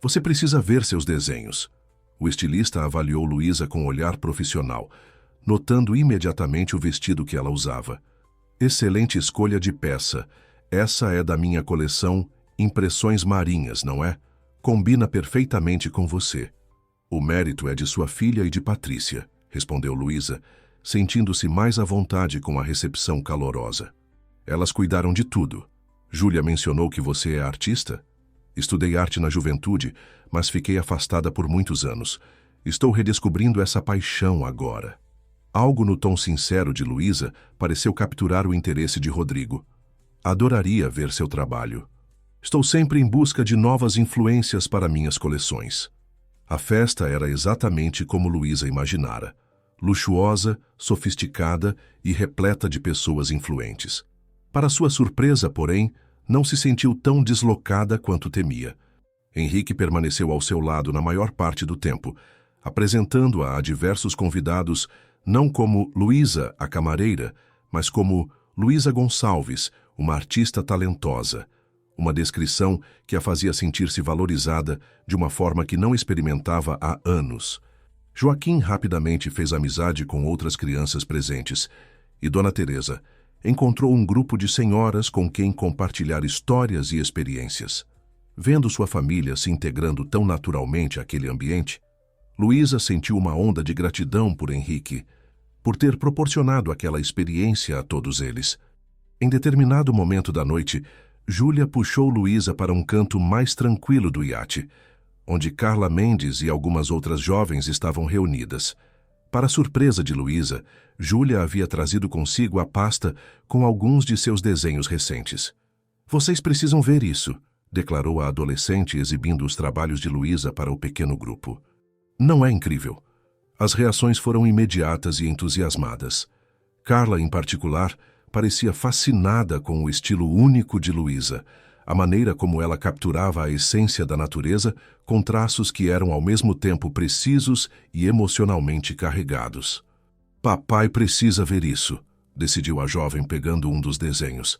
Você precisa ver seus desenhos. O estilista avaliou Luísa com um olhar profissional, notando imediatamente o vestido que ela usava. Excelente escolha de peça. Essa é da minha coleção Impressões Marinhas, não é? Combina perfeitamente com você. O mérito é de sua filha e de Patrícia, respondeu Luísa, sentindo-se mais à vontade com a recepção calorosa. Elas cuidaram de tudo. Júlia mencionou que você é artista? Estudei arte na juventude, mas fiquei afastada por muitos anos. Estou redescobrindo essa paixão agora. Algo no tom sincero de Luísa pareceu capturar o interesse de Rodrigo. Adoraria ver seu trabalho. Estou sempre em busca de novas influências para minhas coleções. A festa era exatamente como Luísa imaginara. Luxuosa, sofisticada e repleta de pessoas influentes. Para sua surpresa, porém, não se sentiu tão deslocada quanto temia. Henrique permaneceu ao seu lado na maior parte do tempo, apresentando-a a diversos convidados, não como Luísa, a camareira, mas como Luísa Gonçalves, uma artista talentosa. Uma descrição que a fazia sentir-se valorizada de uma forma que não experimentava há anos. Joaquim rapidamente fez amizade com outras crianças presentes, e Dona Teresa encontrou um grupo de senhoras com quem compartilhar histórias e experiências. Vendo sua família se integrando tão naturalmente àquele ambiente, Luísa sentiu uma onda de gratidão por Henrique, por ter proporcionado aquela experiência a todos eles. Em determinado momento da noite, Júlia puxou Luísa para um canto mais tranquilo do iate, onde Carla Mendes e algumas outras jovens estavam reunidas. Para surpresa de Luísa, Júlia havia trazido consigo a pasta com alguns de seus desenhos recentes. Vocês precisam ver isso, declarou a adolescente exibindo os trabalhos de Luísa para o pequeno grupo. Não é incrível? As reações foram imediatas e entusiasmadas. Carla, em particular, parecia fascinada com o estilo único de Luísa, a maneira como ela capturava a essência da natureza com traços que eram ao mesmo tempo precisos e emocionalmente carregados. Papai precisa ver isso, decidiu a jovem pegando um dos desenhos.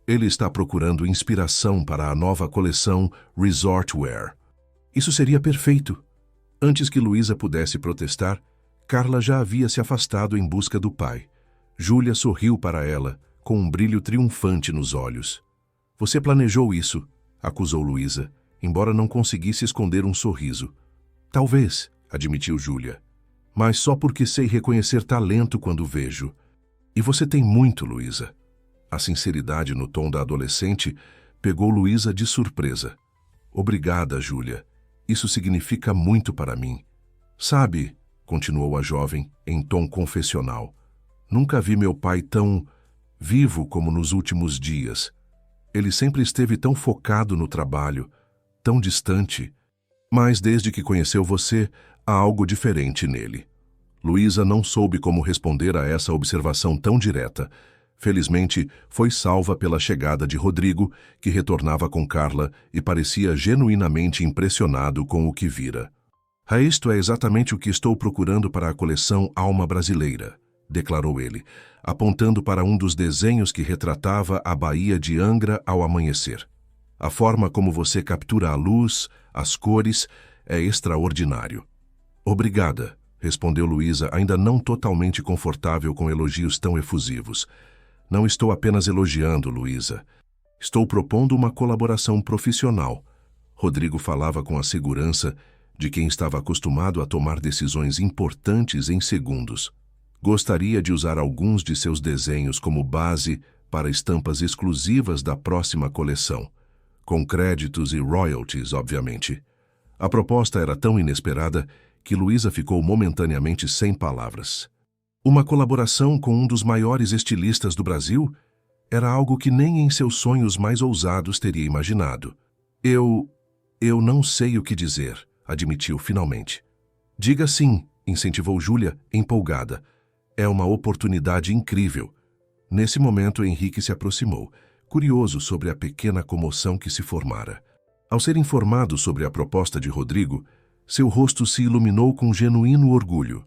Ele está procurando inspiração para a nova coleção Resort Wear. Isso seria perfeito. Antes que Luísa pudesse protestar, Carla já havia se afastado em busca do pai. Júlia sorriu para ela, com um brilho triunfante nos olhos. Você planejou isso, acusou Luísa, embora não conseguisse esconder um sorriso. Talvez, admitiu Júlia, mas só porque sei reconhecer talento quando vejo. E você tem muito, Luísa. A sinceridade no tom da adolescente pegou Luísa de surpresa. Obrigada, Júlia. Isso significa muito para mim. Sabe, continuou a jovem, em tom confessional, nunca vi meu pai tão vivo como nos últimos dias. Ele sempre esteve tão focado no trabalho, tão distante. Mas desde que conheceu você, há algo diferente nele. Luísa não soube como responder a essa observação tão direta. Felizmente, foi salva pela chegada de Rodrigo, que retornava com Carla e parecia genuinamente impressionado com o que vira. Isto é exatamente o que estou procurando para a coleção Alma Brasileira, declarou ele, apontando para um dos desenhos que retratava a Baía de Angra ao amanhecer. A forma como você captura a luz, as cores, é extraordinário. Obrigada, respondeu Luísa, ainda não totalmente confortável com elogios tão efusivos. Não estou apenas elogiando, Luísa. Estou propondo uma colaboração profissional. Rodrigo falava com a segurança de quem estava acostumado a tomar decisões importantes em segundos. Gostaria de usar alguns de seus desenhos como base para estampas exclusivas da próxima coleção, com créditos e royalties, obviamente. A proposta era tão inesperada que Luísa ficou momentaneamente sem palavras. Uma colaboração com um dos maiores estilistas do Brasil era algo que nem em seus sonhos mais ousados teria imaginado. Eu não sei o que dizer, admitiu finalmente. Diga sim, incentivou Júlia, empolgada. É uma oportunidade incrível. Nesse momento, Henrique se aproximou, curioso sobre a pequena comoção que se formara. Ao ser informado sobre a proposta de Rodrigo, seu rosto se iluminou com genuíno orgulho.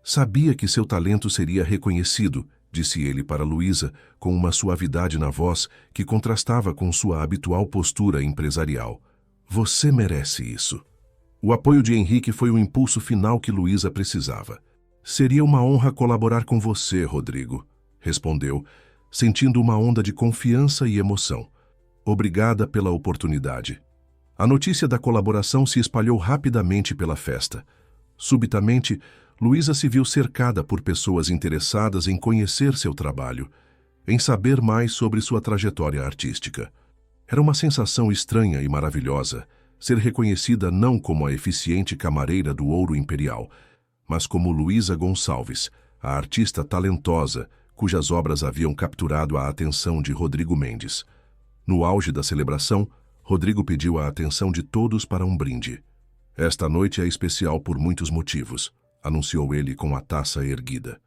Sabia que seu talento seria reconhecido, disse ele para Luísa, com uma suavidade na voz que contrastava com sua habitual postura empresarial. Você merece isso. O apoio de Henrique foi o impulso final que Luísa precisava. Seria uma honra colaborar com você, Rodrigo, respondeu, sentindo uma onda de confiança e emoção. Obrigada pela oportunidade. A notícia da colaboração se espalhou rapidamente pela festa. Subitamente, Luísa se viu cercada por pessoas interessadas em conhecer seu trabalho, em saber mais sobre sua trajetória artística. Era uma sensação estranha e maravilhosa ser reconhecida não como a eficiente camareira do Ouro Imperial, mas como Luísa Gonçalves, a artista talentosa cujas obras haviam capturado a atenção de Rodrigo Mendes. No auge da celebração, Rodrigo pediu a atenção de todos para um brinde. Esta noite é especial por muitos motivos, anunciou ele com a taça erguida.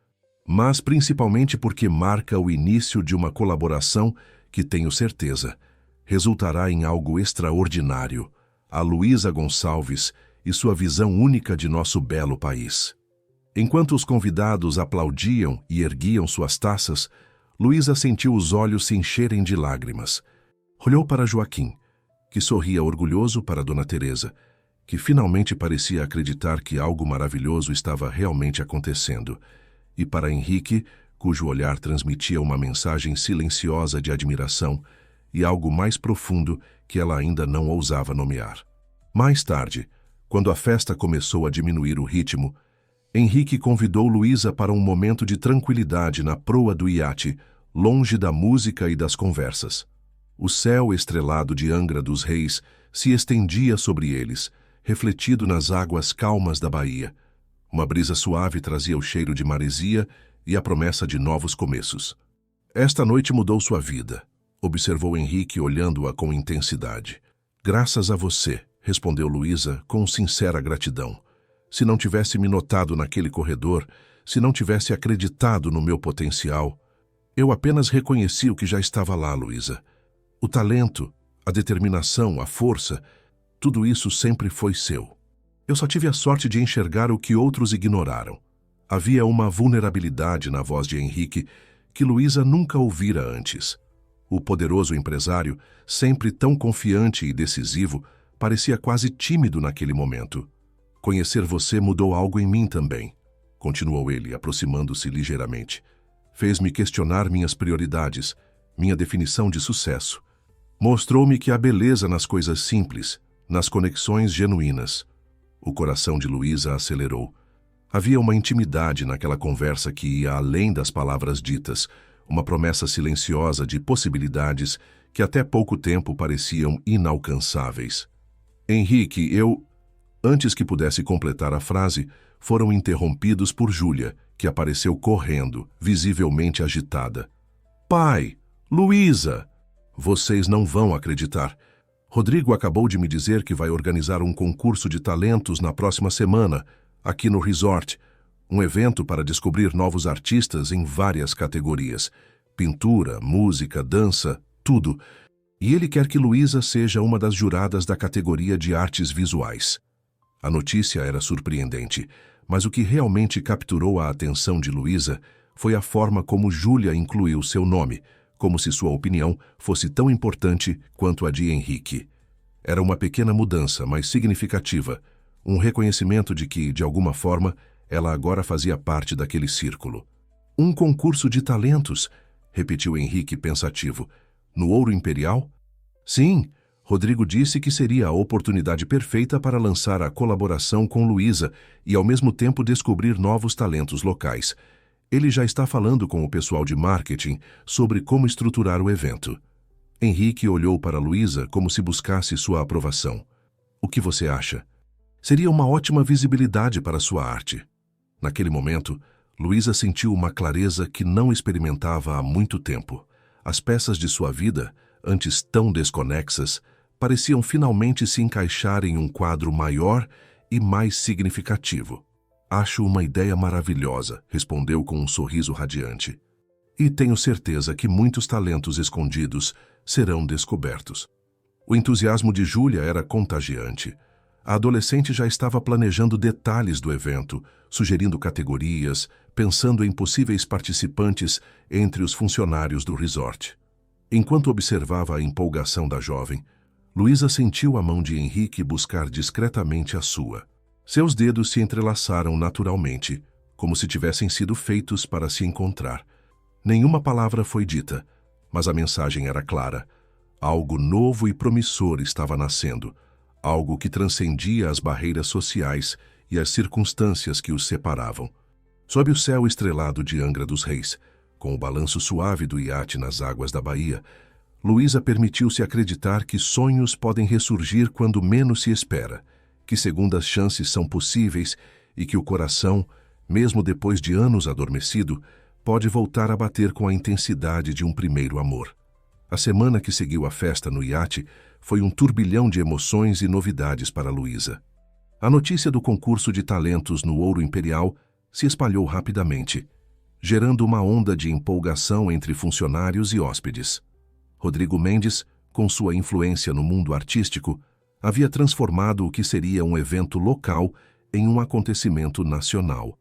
Mas principalmente porque marca o início de uma colaboração que, tenho certeza, resultará em algo extraordinário. A Luísa Gonçalves e sua visão única de nosso belo país. Enquanto os convidados aplaudiam e erguiam suas taças, Luísa sentiu os olhos se encherem de lágrimas. Olhou para Joaquim, que sorria orgulhoso para Dona Teresa, que finalmente parecia acreditar que algo maravilhoso estava realmente acontecendo, e para Henrique, cujo olhar transmitia uma mensagem silenciosa de admiração e algo mais profundo que ela ainda não ousava nomear. Mais tarde, quando a festa começou a diminuir o ritmo, Henrique convidou Luísa para um momento de tranquilidade na proa do iate, longe da música e das conversas. O céu estrelado de Angra dos Reis se estendia sobre eles, refletido nas águas calmas da baía. Uma brisa suave trazia o cheiro de maresia e a promessa de novos começos. Esta noite mudou sua vida, observou Henrique olhando-a com intensidade. Graças a você, respondeu Luísa com sincera gratidão. Se não tivesse me notado naquele corredor, se não tivesse acreditado no meu potencial, eu apenas reconheci o que já estava lá, Luísa. O talento, a determinação, a força, tudo isso sempre foi seu. Eu só tive a sorte de enxergar o que outros ignoraram. Havia uma vulnerabilidade na voz de Henrique que Luísa nunca ouvira antes. O poderoso empresário, sempre tão confiante e decisivo, parecia quase tímido naquele momento. Conhecer você mudou algo em mim também, continuou ele, aproximando-se ligeiramente. Fez-me questionar minhas prioridades, minha definição de sucesso. Mostrou-me que há beleza nas coisas simples, nas conexões genuínas. O coração de Luísa acelerou. Havia uma intimidade naquela conversa que ia além das palavras ditas, uma promessa silenciosa de possibilidades que até pouco tempo pareciam inalcançáveis. Henrique, Antes que pudesse completar a frase, foram interrompidos por Júlia, que apareceu correndo, visivelmente agitada. Pai! Luísa! Vocês não vão acreditar. Rodrigo acabou de me dizer que vai organizar um concurso de talentos na próxima semana, aqui no resort. Um evento para descobrir novos artistas em várias categorias. Pintura, música, dança, tudo. E ele quer que Luísa seja uma das juradas da categoria de artes visuais. A notícia era surpreendente, mas o que realmente capturou a atenção de Luísa foi a forma como Júlia incluiu seu nome, como se sua opinião fosse tão importante quanto a de Henrique. Era uma pequena mudança, mas significativa, um reconhecimento de que, de alguma forma, ela agora fazia parte daquele círculo. Um concurso de talentos, repetiu Henrique pensativo. No Ouro Imperial? Sim, Rodrigo disse que seria a oportunidade perfeita para lançar a colaboração com Luísa e, ao mesmo tempo, descobrir novos talentos locais. Ele já está falando com o pessoal de marketing sobre como estruturar o evento. Henrique olhou para Luísa como se buscasse sua aprovação. O que você acha? Seria uma ótima visibilidade para sua arte. Naquele momento, Luísa sentiu uma clareza que não experimentava há muito tempo. As peças de sua vida, antes tão desconexas, pareciam finalmente se encaixar em um quadro maior e mais significativo. Acho uma ideia maravilhosa, respondeu com um sorriso radiante. E tenho certeza que muitos talentos escondidos serão descobertos. O entusiasmo de Júlia era contagiante. A adolescente já estava planejando detalhes do evento, sugerindo categorias, pensando em possíveis participantes entre os funcionários do resort. Enquanto observava a empolgação da jovem, Luísa sentiu a mão de Henrique buscar discretamente a sua. Seus dedos se entrelaçaram naturalmente, como se tivessem sido feitos para se encontrar. Nenhuma palavra foi dita, mas a mensagem era clara. Algo novo e promissor estava nascendo, algo que transcendia as barreiras sociais e as circunstâncias que os separavam. Sob o céu estrelado de Angra dos Reis, com o balanço suave do iate nas águas da baía, Luísa permitiu-se acreditar que sonhos podem ressurgir quando menos se espera, que segundas chances são possíveis e que o coração, mesmo depois de anos adormecido, pode voltar a bater com a intensidade de um primeiro amor. A semana que seguiu a festa no iate foi um turbilhão de emoções e novidades para Luísa. A notícia do concurso de talentos no Ouro Imperial se espalhou rapidamente, gerando uma onda de empolgação entre funcionários e hóspedes. Rodrigo Mendes, com sua influência no mundo artístico, havia transformado o que seria um evento local em um acontecimento nacional,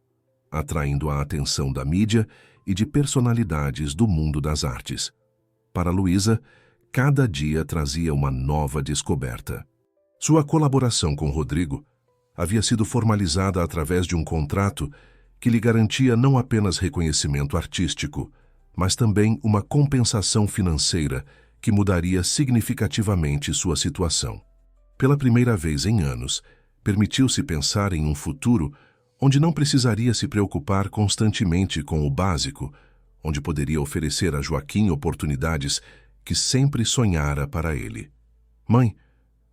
atraindo a atenção da mídia e de personalidades do mundo das artes. Para Luísa, cada dia trazia uma nova descoberta. Sua colaboração com Rodrigo havia sido formalizada através de um contrato que lhe garantia não apenas reconhecimento artístico, mas também uma compensação financeira que mudaria significativamente sua situação. Pela primeira vez em anos, permitiu-se pensar em um futuro onde não precisaria se preocupar constantemente com o básico, onde poderia oferecer a Joaquim oportunidades que sempre sonhara para ele. «Mãe,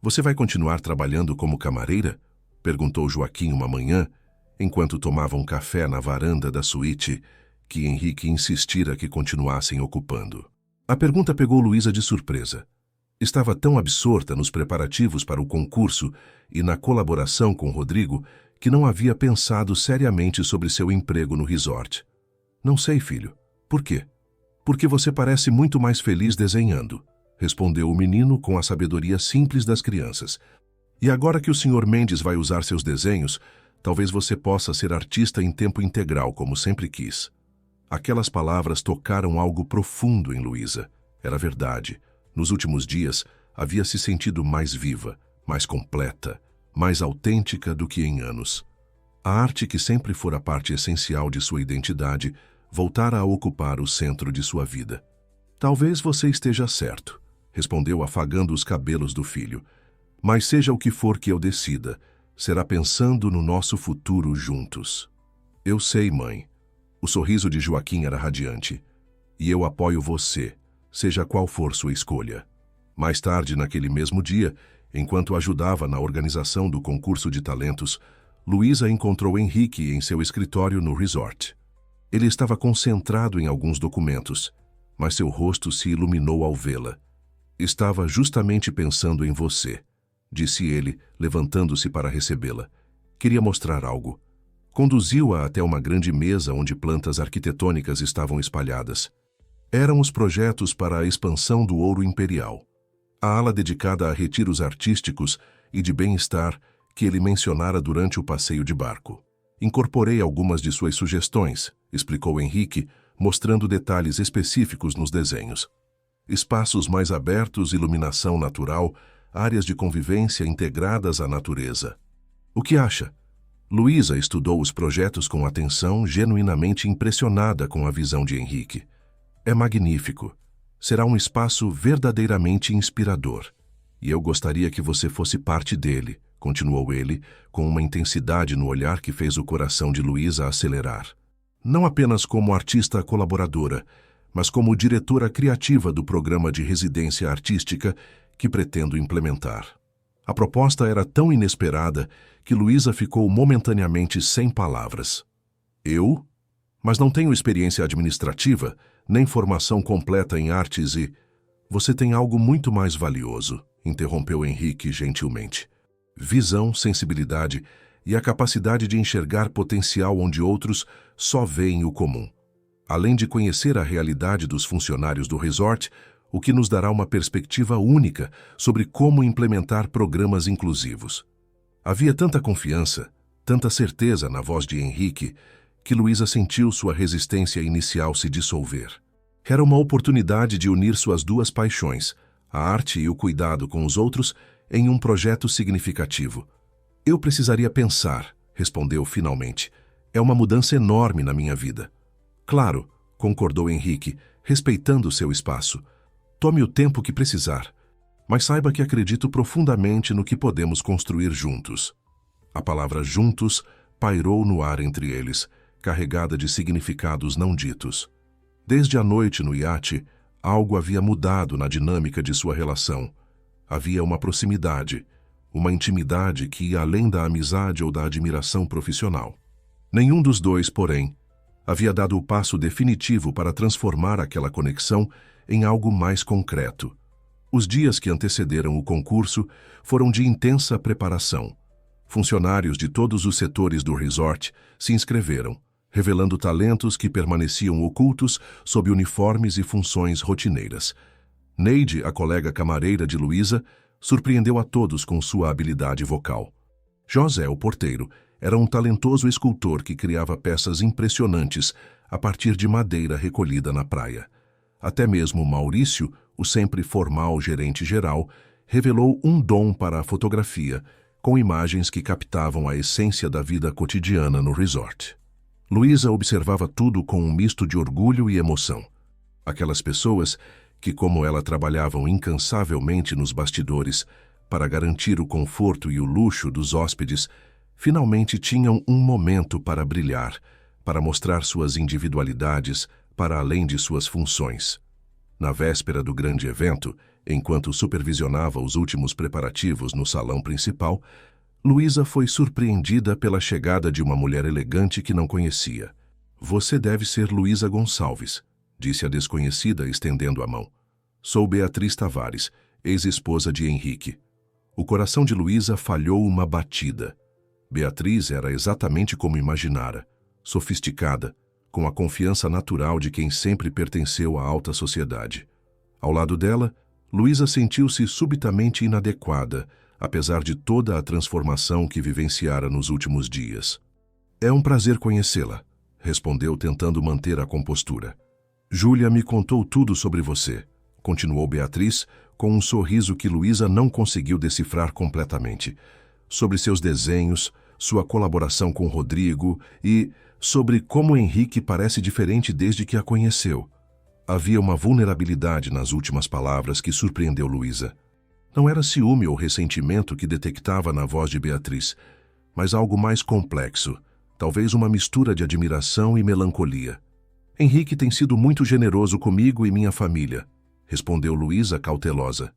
você vai continuar trabalhando como camareira?» perguntou Joaquim uma manhã, enquanto tomavam café na varanda da suíte que Henrique insistira que continuassem ocupando. A pergunta pegou Luísa de surpresa. Estava tão absorta nos preparativos para o concurso e na colaboração com Rodrigo que não havia pensado seriamente sobre seu emprego no resort. «Não sei, filho. Por quê?» «Porque você parece muito mais feliz desenhando», respondeu o menino com a sabedoria simples das crianças. «E agora que o Sr. Mendes vai usar seus desenhos, talvez você possa ser artista em tempo integral, como sempre quis». Aquelas palavras tocaram algo profundo em Luísa. Era verdade. Nos últimos dias, havia se sentido mais viva, mais completa, mais autêntica do que em anos. A arte, que sempre fora parte essencial de sua identidade, voltara a ocupar o centro de sua vida. «Talvez você esteja certo», respondeu afagando os cabelos do filho. «Mas seja o que for que eu decida, será pensando no nosso futuro juntos». «Eu sei, mãe». O sorriso de Joaquim era radiante. «E eu apoio você, seja qual for sua escolha». Mais tarde, naquele mesmo dia, enquanto ajudava na organização do concurso de talentos, Luísa encontrou Henrique em seu escritório no resort. Ele estava concentrado em alguns documentos, mas seu rosto se iluminou ao vê-la. «Estava justamente pensando em você», disse ele, levantando-se para recebê-la. «Queria mostrar algo». Conduziu-a até uma grande mesa onde plantas arquitetônicas estavam espalhadas. Eram os projetos para a expansão do Ouro Imperial, a ala dedicada a retiros artísticos e de bem-estar que ele mencionara durante o passeio de barco. «Incorporei algumas de suas sugestões», explicou Henrique, mostrando detalhes específicos nos desenhos. Espaços mais abertos, iluminação natural, áreas de convivência integradas à natureza. «O que acha?» Luísa estudou os projetos com atenção, genuinamente impressionada com a visão de Henrique. «É magnífico. Será um espaço verdadeiramente inspirador. E eu gostaria que você fosse parte dele», continuou ele, com uma intensidade no olhar que fez o coração de Luísa acelerar. «Não apenas como artista colaboradora, mas como diretora criativa do programa de residência artística que pretendo implementar». A proposta era tão inesperada que Luísa ficou momentaneamente sem palavras. «Eu? Mas não tenho experiência administrativa, nem formação completa em artes e...» «Você tem algo muito mais valioso», interrompeu Henrique gentilmente. «Visão, sensibilidade, e a capacidade de enxergar potencial onde outros só veem o comum. Além de conhecer a realidade dos funcionários do resort, o que nos dará uma perspectiva única sobre como implementar programas inclusivos. Havia tanta confiança, tanta certeza na voz de Henrique, que Luísa sentiu sua resistência inicial se dissolver. Era uma oportunidade de unir suas duas paixões, a arte e o cuidado com os outros, em um projeto significativo. Eu precisaria pensar, respondeu finalmente. É uma mudança enorme na minha vida. Claro, concordou Henrique, respeitando seu espaço. Tome o tempo que precisar, mas saiba que acredito profundamente no que podemos construir juntos. A palavra juntos pairou no ar entre eles, carregada de significados não ditos. Desde a noite no iate, algo havia mudado na dinâmica de sua relação. Havia uma proximidade, uma intimidade que ia além da amizade ou da admiração profissional. Nenhum dos dois, porém, havia dado o passo definitivo para transformar aquela conexão em algo mais concreto. Os dias que antecederam o concurso foram de intensa preparação. Funcionários de todos os setores do resort se inscreveram, revelando talentos que permaneciam ocultos sob uniformes e funções rotineiras. Neide, a colega camareira de Luísa, surpreendeu a todos com sua habilidade vocal. José, o porteiro, era um talentoso escultor que criava peças impressionantes a partir de madeira recolhida na praia. Até mesmo Maurício, o sempre formal gerente-geral, revelou um dom para a fotografia, com imagens que captavam a essência da vida cotidiana no resort. Luísa observava tudo com um misto de orgulho e emoção. Aquelas pessoas que, como ela, trabalhavam incansavelmente nos bastidores para garantir o conforto e o luxo dos hóspedes, finalmente tinham um momento para brilhar, para mostrar suas individualidades para além de suas funções. Na véspera do grande evento, enquanto supervisionava os últimos preparativos no salão principal, Luísa foi surpreendida pela chegada de uma mulher elegante que não conhecia. "Você deve ser Luísa Gonçalves", disse a desconhecida, estendendo a mão. "Sou Beatriz Tavares, ex-esposa de Henrique." O coração de Luísa falhou uma batida. Beatriz era exatamente como imaginara, sofisticada, com a confiança natural de quem sempre pertenceu à alta sociedade. Ao lado dela, Luísa sentiu-se subitamente inadequada, apesar de toda a transformação que vivenciara nos últimos dias. "É um prazer conhecê-la", respondeu tentando manter a compostura. "Júlia me contou tudo sobre você", continuou Beatriz, com um sorriso que Luísa não conseguiu decifrar completamente. "Sobre seus desenhos, sua colaboração com Rodrigo e sobre como Henrique parece diferente desde que a conheceu." Havia uma vulnerabilidade nas últimas palavras que surpreendeu Luísa. Não era ciúme ou ressentimento que detectava na voz de Beatriz, mas algo mais complexo, talvez uma mistura de admiração e melancolia. "Henrique tem sido muito generoso comigo e minha família", respondeu Luísa cautelosa.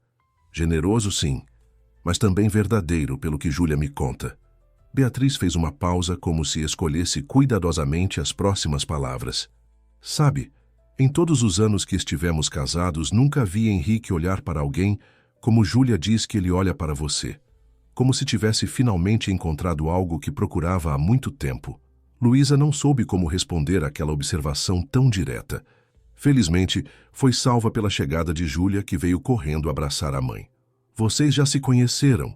"Generoso, sim, mas também verdadeiro, pelo que Júlia me conta." Beatriz fez uma pausa como se escolhesse cuidadosamente as próximas palavras. "Sabe, em todos os anos que estivemos casados, nunca vi Henrique olhar para alguém como Júlia diz que ele olha para você, como se tivesse finalmente encontrado algo que procurava há muito tempo." Luísa não soube como responder àquela observação tão direta. Felizmente, foi salva pela chegada de Júlia, que veio correndo abraçar a mãe. "Vocês já se conheceram?"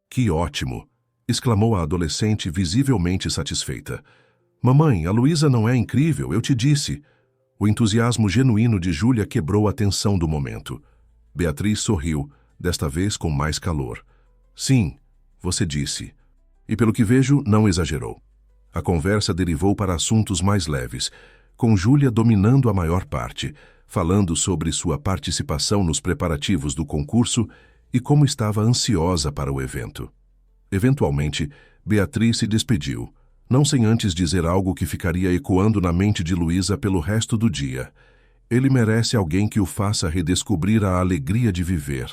"Que ótimo!" exclamou a adolescente, visivelmente satisfeita. "Mamãe, a Luísa não é incrível, eu te disse." O entusiasmo genuíno de Júlia quebrou a tensão do momento. Beatriz sorriu, desta vez com mais calor. "Sim, você disse. E pelo que vejo, não exagerou." A conversa derivou para assuntos mais leves, com Júlia dominando a maior parte, falando sobre sua participação nos preparativos do concurso e como estava ansiosa para o evento. Eventualmente, Beatriz se despediu, não sem antes dizer algo que ficaria ecoando na mente de Luísa pelo resto do dia. "Ele merece alguém que o faça redescobrir a alegria de viver.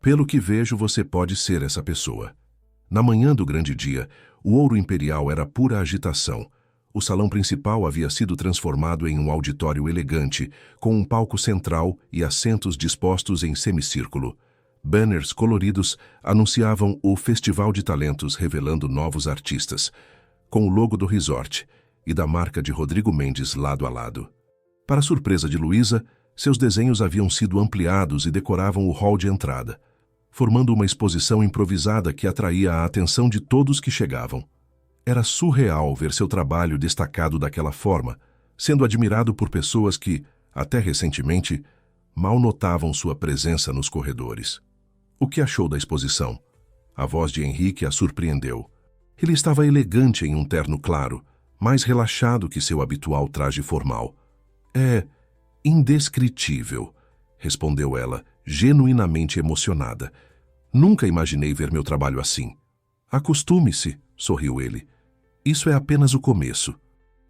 Pelo que vejo, você pode ser essa pessoa." Na manhã do grande dia, o Ouro Imperial era pura agitação. O salão principal havia sido transformado em um auditório elegante, com um palco central e assentos dispostos em semicírculo. Banners coloridos anunciavam o Festival de Talentos, revelando novos artistas, com o logo do resort e da marca de Rodrigo Mendes lado a lado. Para surpresa de Luísa, seus desenhos haviam sido ampliados e decoravam o hall de entrada, formando uma exposição improvisada que atraía a atenção de todos que chegavam. Era surreal ver seu trabalho destacado daquela forma, sendo admirado por pessoas que, até recentemente, mal notavam sua presença nos corredores. O que achou da exposição? A voz de Henrique a surpreendeu. Ele estava elegante em um terno claro, mais relaxado que seu habitual traje formal. É indescritível, respondeu ela, genuinamente emocionada. Nunca imaginei ver meu trabalho assim. Acostume-se, sorriu ele. Isso é apenas o começo.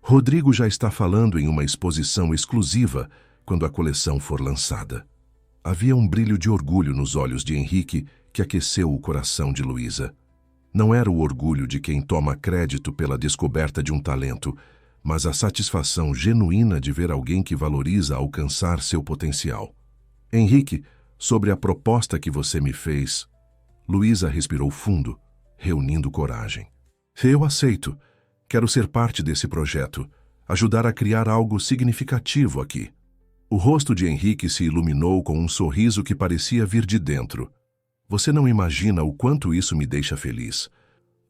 Rodrigo já está falando em uma exposição exclusiva quando a coleção for lançada. Havia um brilho de orgulho nos olhos de Henrique que aqueceu o coração de Luísa. Não era o orgulho de quem toma crédito pela descoberta de um talento, mas a satisfação genuína de ver alguém que valoriza alcançar seu potencial. Henrique, sobre a proposta que você me fez... Luísa respirou fundo, reunindo coragem. Eu aceito. Quero ser parte desse projeto, ajudar a criar algo significativo aqui. O rosto de Henrique se iluminou com um sorriso que parecia vir de dentro. Você não imagina o quanto isso me deixa feliz.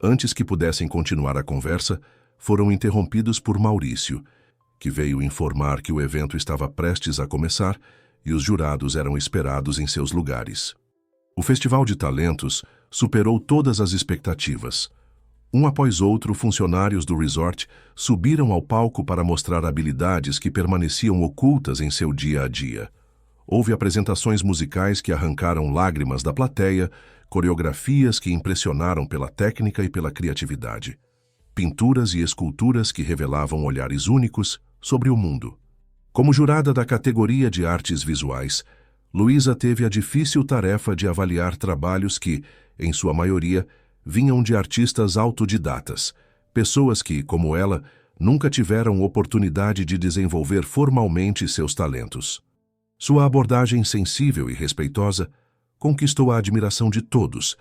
Antes que pudessem continuar a conversa, foram interrompidos por Maurício, que veio informar que o evento estava prestes a começar e os jurados eram esperados em seus lugares. O Festival de Talentos superou todas as expectativas. Um após outro, funcionários do resort subiram ao palco para mostrar habilidades que permaneciam ocultas em seu dia a dia. Houve apresentações musicais que arrancaram lágrimas da plateia, coreografias que impressionaram pela técnica e pela criatividade, pinturas e esculturas que revelavam olhares únicos sobre o mundo. Como jurada da categoria de artes visuais, Luísa teve a difícil tarefa de avaliar trabalhos que, em sua maioria, vinham de artistas autodidatas, pessoas que, como ela, nunca tiveram oportunidade de desenvolver formalmente seus talentos. Sua abordagem sensível e respeitosa conquistou a admiração de todos,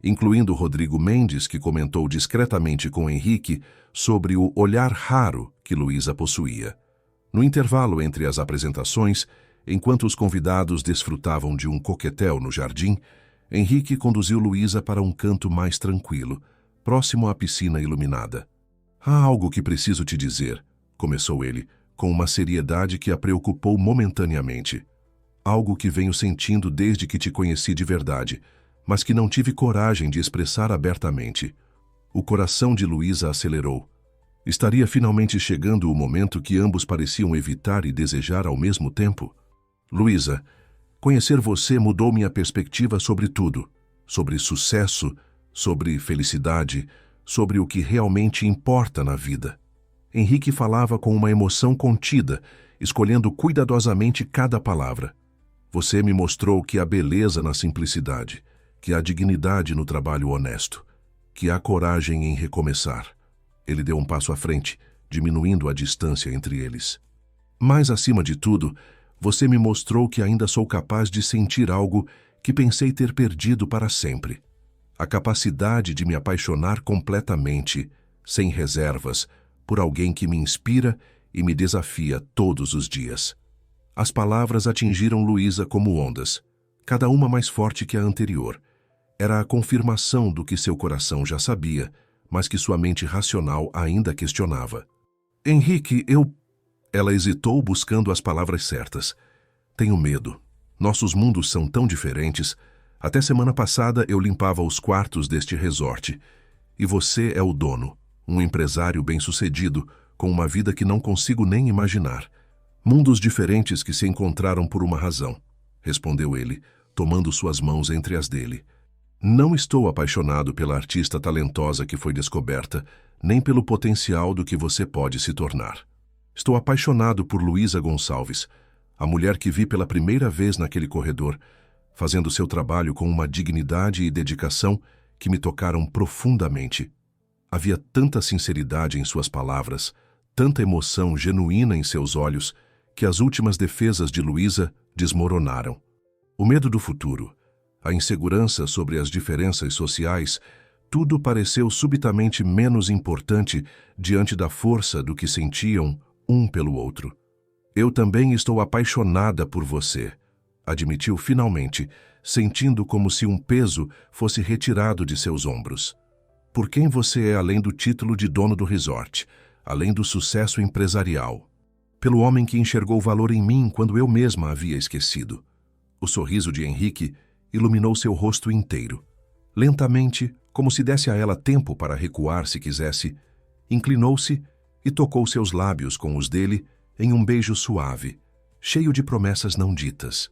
incluindo Rodrigo Mendes, que comentou discretamente com Henrique sobre o olhar raro que Luísa possuía. No intervalo entre as apresentações, enquanto os convidados desfrutavam de um coquetel no jardim, Henrique conduziu Luísa para um canto mais tranquilo, próximo à piscina iluminada. Há algo que preciso te dizer, começou ele, com uma seriedade que a preocupou momentaneamente. Algo que venho sentindo desde que te conheci de verdade, mas que não tive coragem de expressar abertamente. O coração de Luísa acelerou. Estaria finalmente chegando o momento que ambos pareciam evitar e desejar ao mesmo tempo? Luísa, conhecer você mudou minha perspectiva sobre tudo, sobre sucesso, sobre felicidade, sobre o que realmente importa na vida. Henrique falava com uma emoção contida, escolhendo cuidadosamente cada palavra. Você me mostrou que há beleza na simplicidade, que há dignidade no trabalho honesto, que há coragem em recomeçar. Ele deu um passo à frente, diminuindo a distância entre eles. Mas, acima de tudo, você me mostrou que ainda sou capaz de sentir algo que pensei ter perdido para sempre. A capacidade de me apaixonar completamente, sem reservas, por alguém que me inspira e me desafia todos os dias. As palavras atingiram Luísa como ondas, cada uma mais forte que a anterior. Era a confirmação do que seu coração já sabia, mas que sua mente racional ainda questionava. Henrique, Ela hesitou buscando as palavras certas. Tenho medo. Nossos mundos são tão diferentes. Até semana passada eu limpava os quartos deste resort. E você é o dono, um empresário bem-sucedido, com uma vida que não consigo nem imaginar. Mundos diferentes que se encontraram por uma razão, respondeu ele, tomando suas mãos entre as dele. Não estou apaixonado pela artista talentosa que foi descoberta, nem pelo potencial do que você pode se tornar. Estou apaixonado por Luísa Gonçalves, a mulher que vi pela primeira vez naquele corredor, fazendo seu trabalho com uma dignidade e dedicação que me tocaram profundamente. Havia tanta sinceridade em suas palavras, tanta emoção genuína em seus olhos, que as últimas defesas de Luísa desmoronaram. O medo do futuro, a insegurança sobre as diferenças sociais, tudo pareceu subitamente menos importante diante da força do que sentiam um pelo outro. Eu também estou apaixonada por você, admitiu finalmente, sentindo como se um peso fosse retirado de seus ombros. Por quem você é além do título de dono do resort, além do sucesso empresarial. Pelo homem que enxergou valor em mim quando eu mesma havia esquecido. O sorriso de Henrique iluminou seu rosto inteiro. Lentamente, como se desse a ela tempo para recuar se quisesse, inclinou-se e tocou seus lábios com os dele em um beijo suave, cheio de promessas não ditas.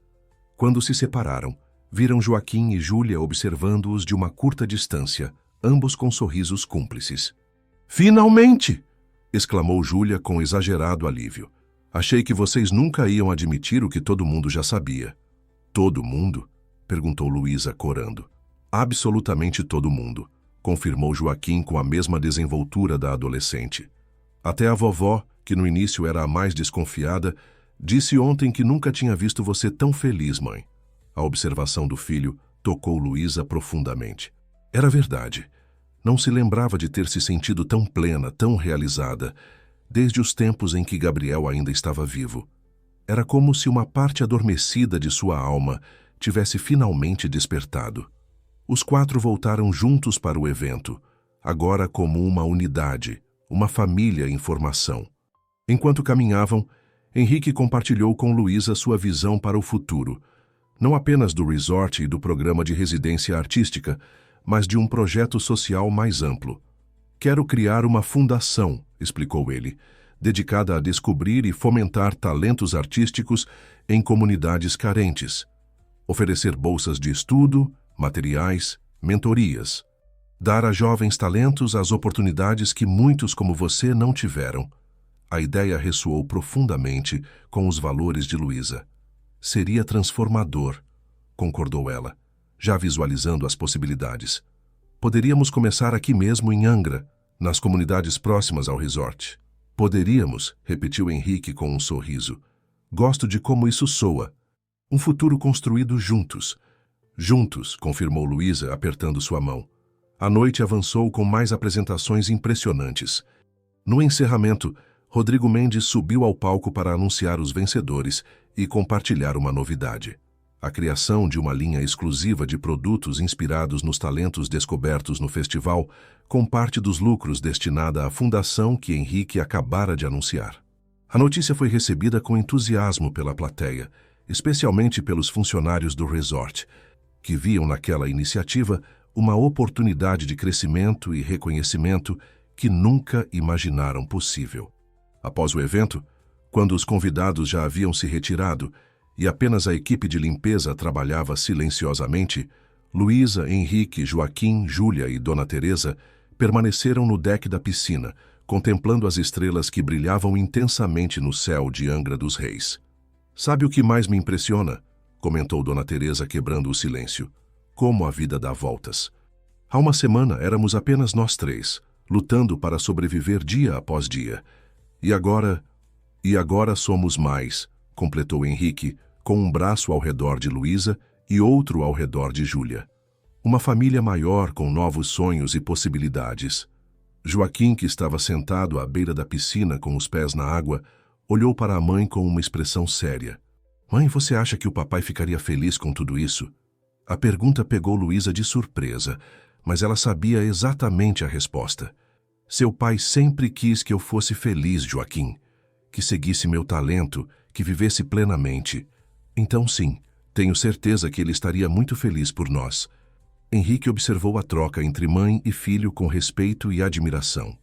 Quando se separaram, viram Joaquim e Júlia observando-os de uma curta distância, ambos com sorrisos cúmplices. "Finalmente!" exclamou Júlia com exagerado alívio. "Achei que vocês nunca iam admitir o que todo mundo já sabia." "Todo mundo?" perguntou Luísa, corando. "Absolutamente todo mundo", confirmou Joaquim com a mesma desenvoltura da adolescente. "Até a vovó, que no início era a mais desconfiada, disse ontem que nunca tinha visto você tão feliz, mãe." A observação do filho tocou Luísa profundamente. Era verdade. Não se lembrava de ter se sentido tão plena, tão realizada, desde os tempos em que Gabriel ainda estava vivo. Era como se uma parte adormecida de sua alma tivesse finalmente despertado. Os quatro voltaram juntos para o evento, agora como uma unidade, uma família em formação. Enquanto caminhavam, Henrique compartilhou com Luísa sua visão para o futuro, não apenas do resort e do programa de residência artística, mas de um projeto social mais amplo. "Quero criar uma fundação", explicou ele, dedicada a descobrir e fomentar talentos artísticos em comunidades carentes. Oferecer bolsas de estudo, materiais, mentorias. Dar a jovens talentos as oportunidades que muitos como você não tiveram. A ideia ressoou profundamente com os valores de Luísa. "Seria transformador", concordou ela, já visualizando as possibilidades. "Poderíamos começar aqui mesmo em Angra, nas comunidades próximas ao resort." "Poderíamos", repetiu Henrique com um sorriso. "Gosto de como isso soa. Um futuro construído juntos." "Juntos", confirmou Luísa, apertando sua mão. A noite avançou com mais apresentações impressionantes. No encerramento, Rodrigo Mendes subiu ao palco para anunciar os vencedores e compartilhar uma novidade: a criação de uma linha exclusiva de produtos inspirados nos talentos descobertos no festival, com parte dos lucros destinada à fundação que Henrique acabara de anunciar. A notícia foi recebida com entusiasmo pela plateia, especialmente pelos funcionários do resort, que viam naquela iniciativa uma oportunidade de crescimento e reconhecimento que nunca imaginaram possível. Após o evento, quando os convidados já haviam se retirado e apenas a equipe de limpeza trabalhava silenciosamente, Luísa, Henrique, Joaquim, Júlia e Dona Teresa permaneceram no deck da piscina, contemplando as estrelas que brilhavam intensamente no céu de Angra dos Reis. "Sabe o que mais me impressiona?", comentou Dona Teresa, quebrando o silêncio. "Como a vida dá voltas. Há uma semana éramos apenas nós três, lutando para sobreviver dia após dia. E agora somos mais", completou Henrique, com um braço ao redor de Luísa e outro ao redor de Júlia. "Uma família maior com novos sonhos e possibilidades." Joaquim, que estava sentado à beira da piscina com os pés na água, olhou para a mãe com uma expressão séria. "Mãe, você acha que o papai ficaria feliz com tudo isso?" A pergunta pegou Luísa de surpresa, mas ela sabia exatamente a resposta. "Seu pai sempre quis que eu fosse feliz, Joaquim, que seguisse meu talento, que vivesse plenamente. Então sim, tenho certeza que ele estaria muito feliz por nós." Henrique observou a troca entre mãe e filho com respeito e admiração.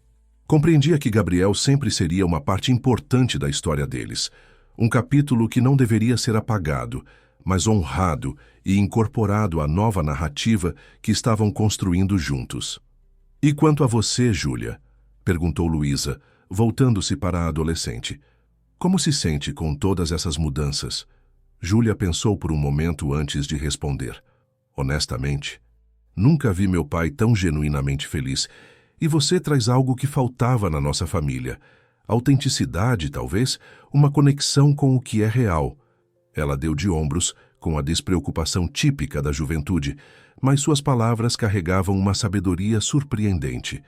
Compreendia que Gabriel sempre seria uma parte importante da história deles, um capítulo que não deveria ser apagado, mas honrado e incorporado à nova narrativa que estavam construindo juntos. "E quanto a você, Júlia?", perguntou Luísa, voltando-se para a adolescente. "Como se sente com todas essas mudanças?" Júlia pensou por um momento antes de responder. "Honestamente, nunca vi meu pai tão genuinamente feliz, e você traz algo que faltava na nossa família. Autenticidade, talvez, uma conexão com o que é real." Ela deu de ombros, com a despreocupação típica da juventude, mas suas palavras carregavam uma sabedoria surpreendente.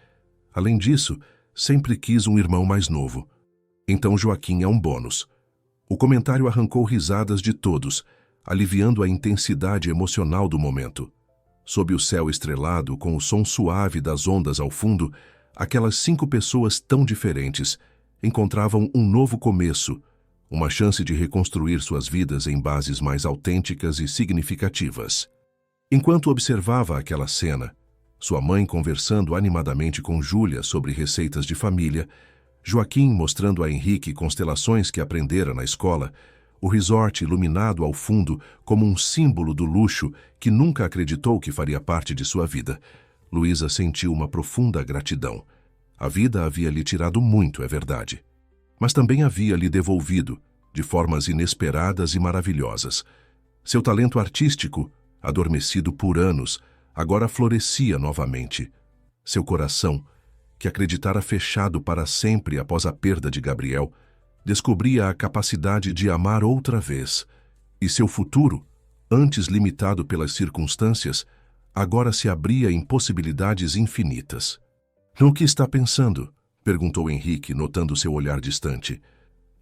Além disso, sempre quis um irmão mais novo. Então Joaquim é um bônus. O comentário arrancou risadas de todos, aliviando a intensidade emocional do momento. Sob o céu estrelado, com o som suave das ondas ao fundo, aquelas 5 pessoas tão diferentes encontravam um novo começo, uma chance de reconstruir suas vidas em bases mais autênticas e significativas. Enquanto observava aquela cena, sua mãe conversando animadamente com Júlia sobre receitas de família, Joaquim mostrando a Henrique constelações que aprendera na escola, o resort iluminado ao fundo como um símbolo do luxo que nunca acreditou que faria parte de sua vida, Luísa sentiu uma profunda gratidão. A vida havia lhe tirado muito, é verdade, mas também havia lhe devolvido, de formas inesperadas e maravilhosas. Seu talento artístico, adormecido por anos, agora florescia novamente. Seu coração, que acreditara fechado para sempre após a perda de Gabriel, descobria a capacidade de amar outra vez, e seu futuro, antes limitado pelas circunstâncias, agora se abria em possibilidades infinitas. "No que está pensando?", perguntou Henrique, notando seu olhar distante.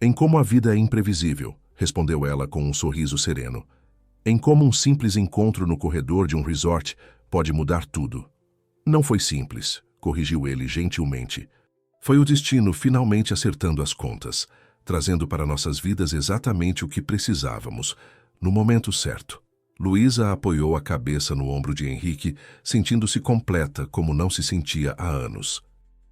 "Em como a vida é imprevisível", respondeu ela com um sorriso sereno. "Em como um simples encontro no corredor de um resort pode mudar tudo." "Não foi simples", corrigiu ele gentilmente. "Foi o destino finalmente acertando as contas, trazendo para nossas vidas exatamente o que precisávamos, no momento certo." Luísa apoiou a cabeça no ombro de Henrique, sentindo-se completa como não se sentia há anos.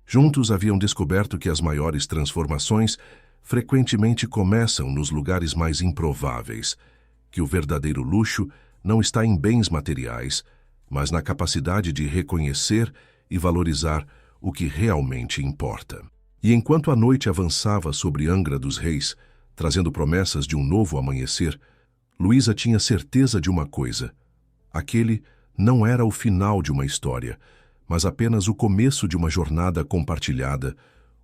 Juntos haviam descoberto que as maiores transformações frequentemente começam nos lugares mais improváveis, que o verdadeiro luxo não está em bens materiais, mas na capacidade de reconhecer e valorizar o que realmente importa. E enquanto a noite avançava sobre Angra dos Reis, trazendo promessas de um novo amanhecer, Luísa tinha certeza de uma coisa: aquele não era o final de uma história, mas apenas o começo de uma jornada compartilhada,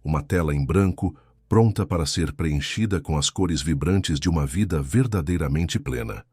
uma tela em branco, pronta para ser preenchida com as cores vibrantes de uma vida verdadeiramente plena.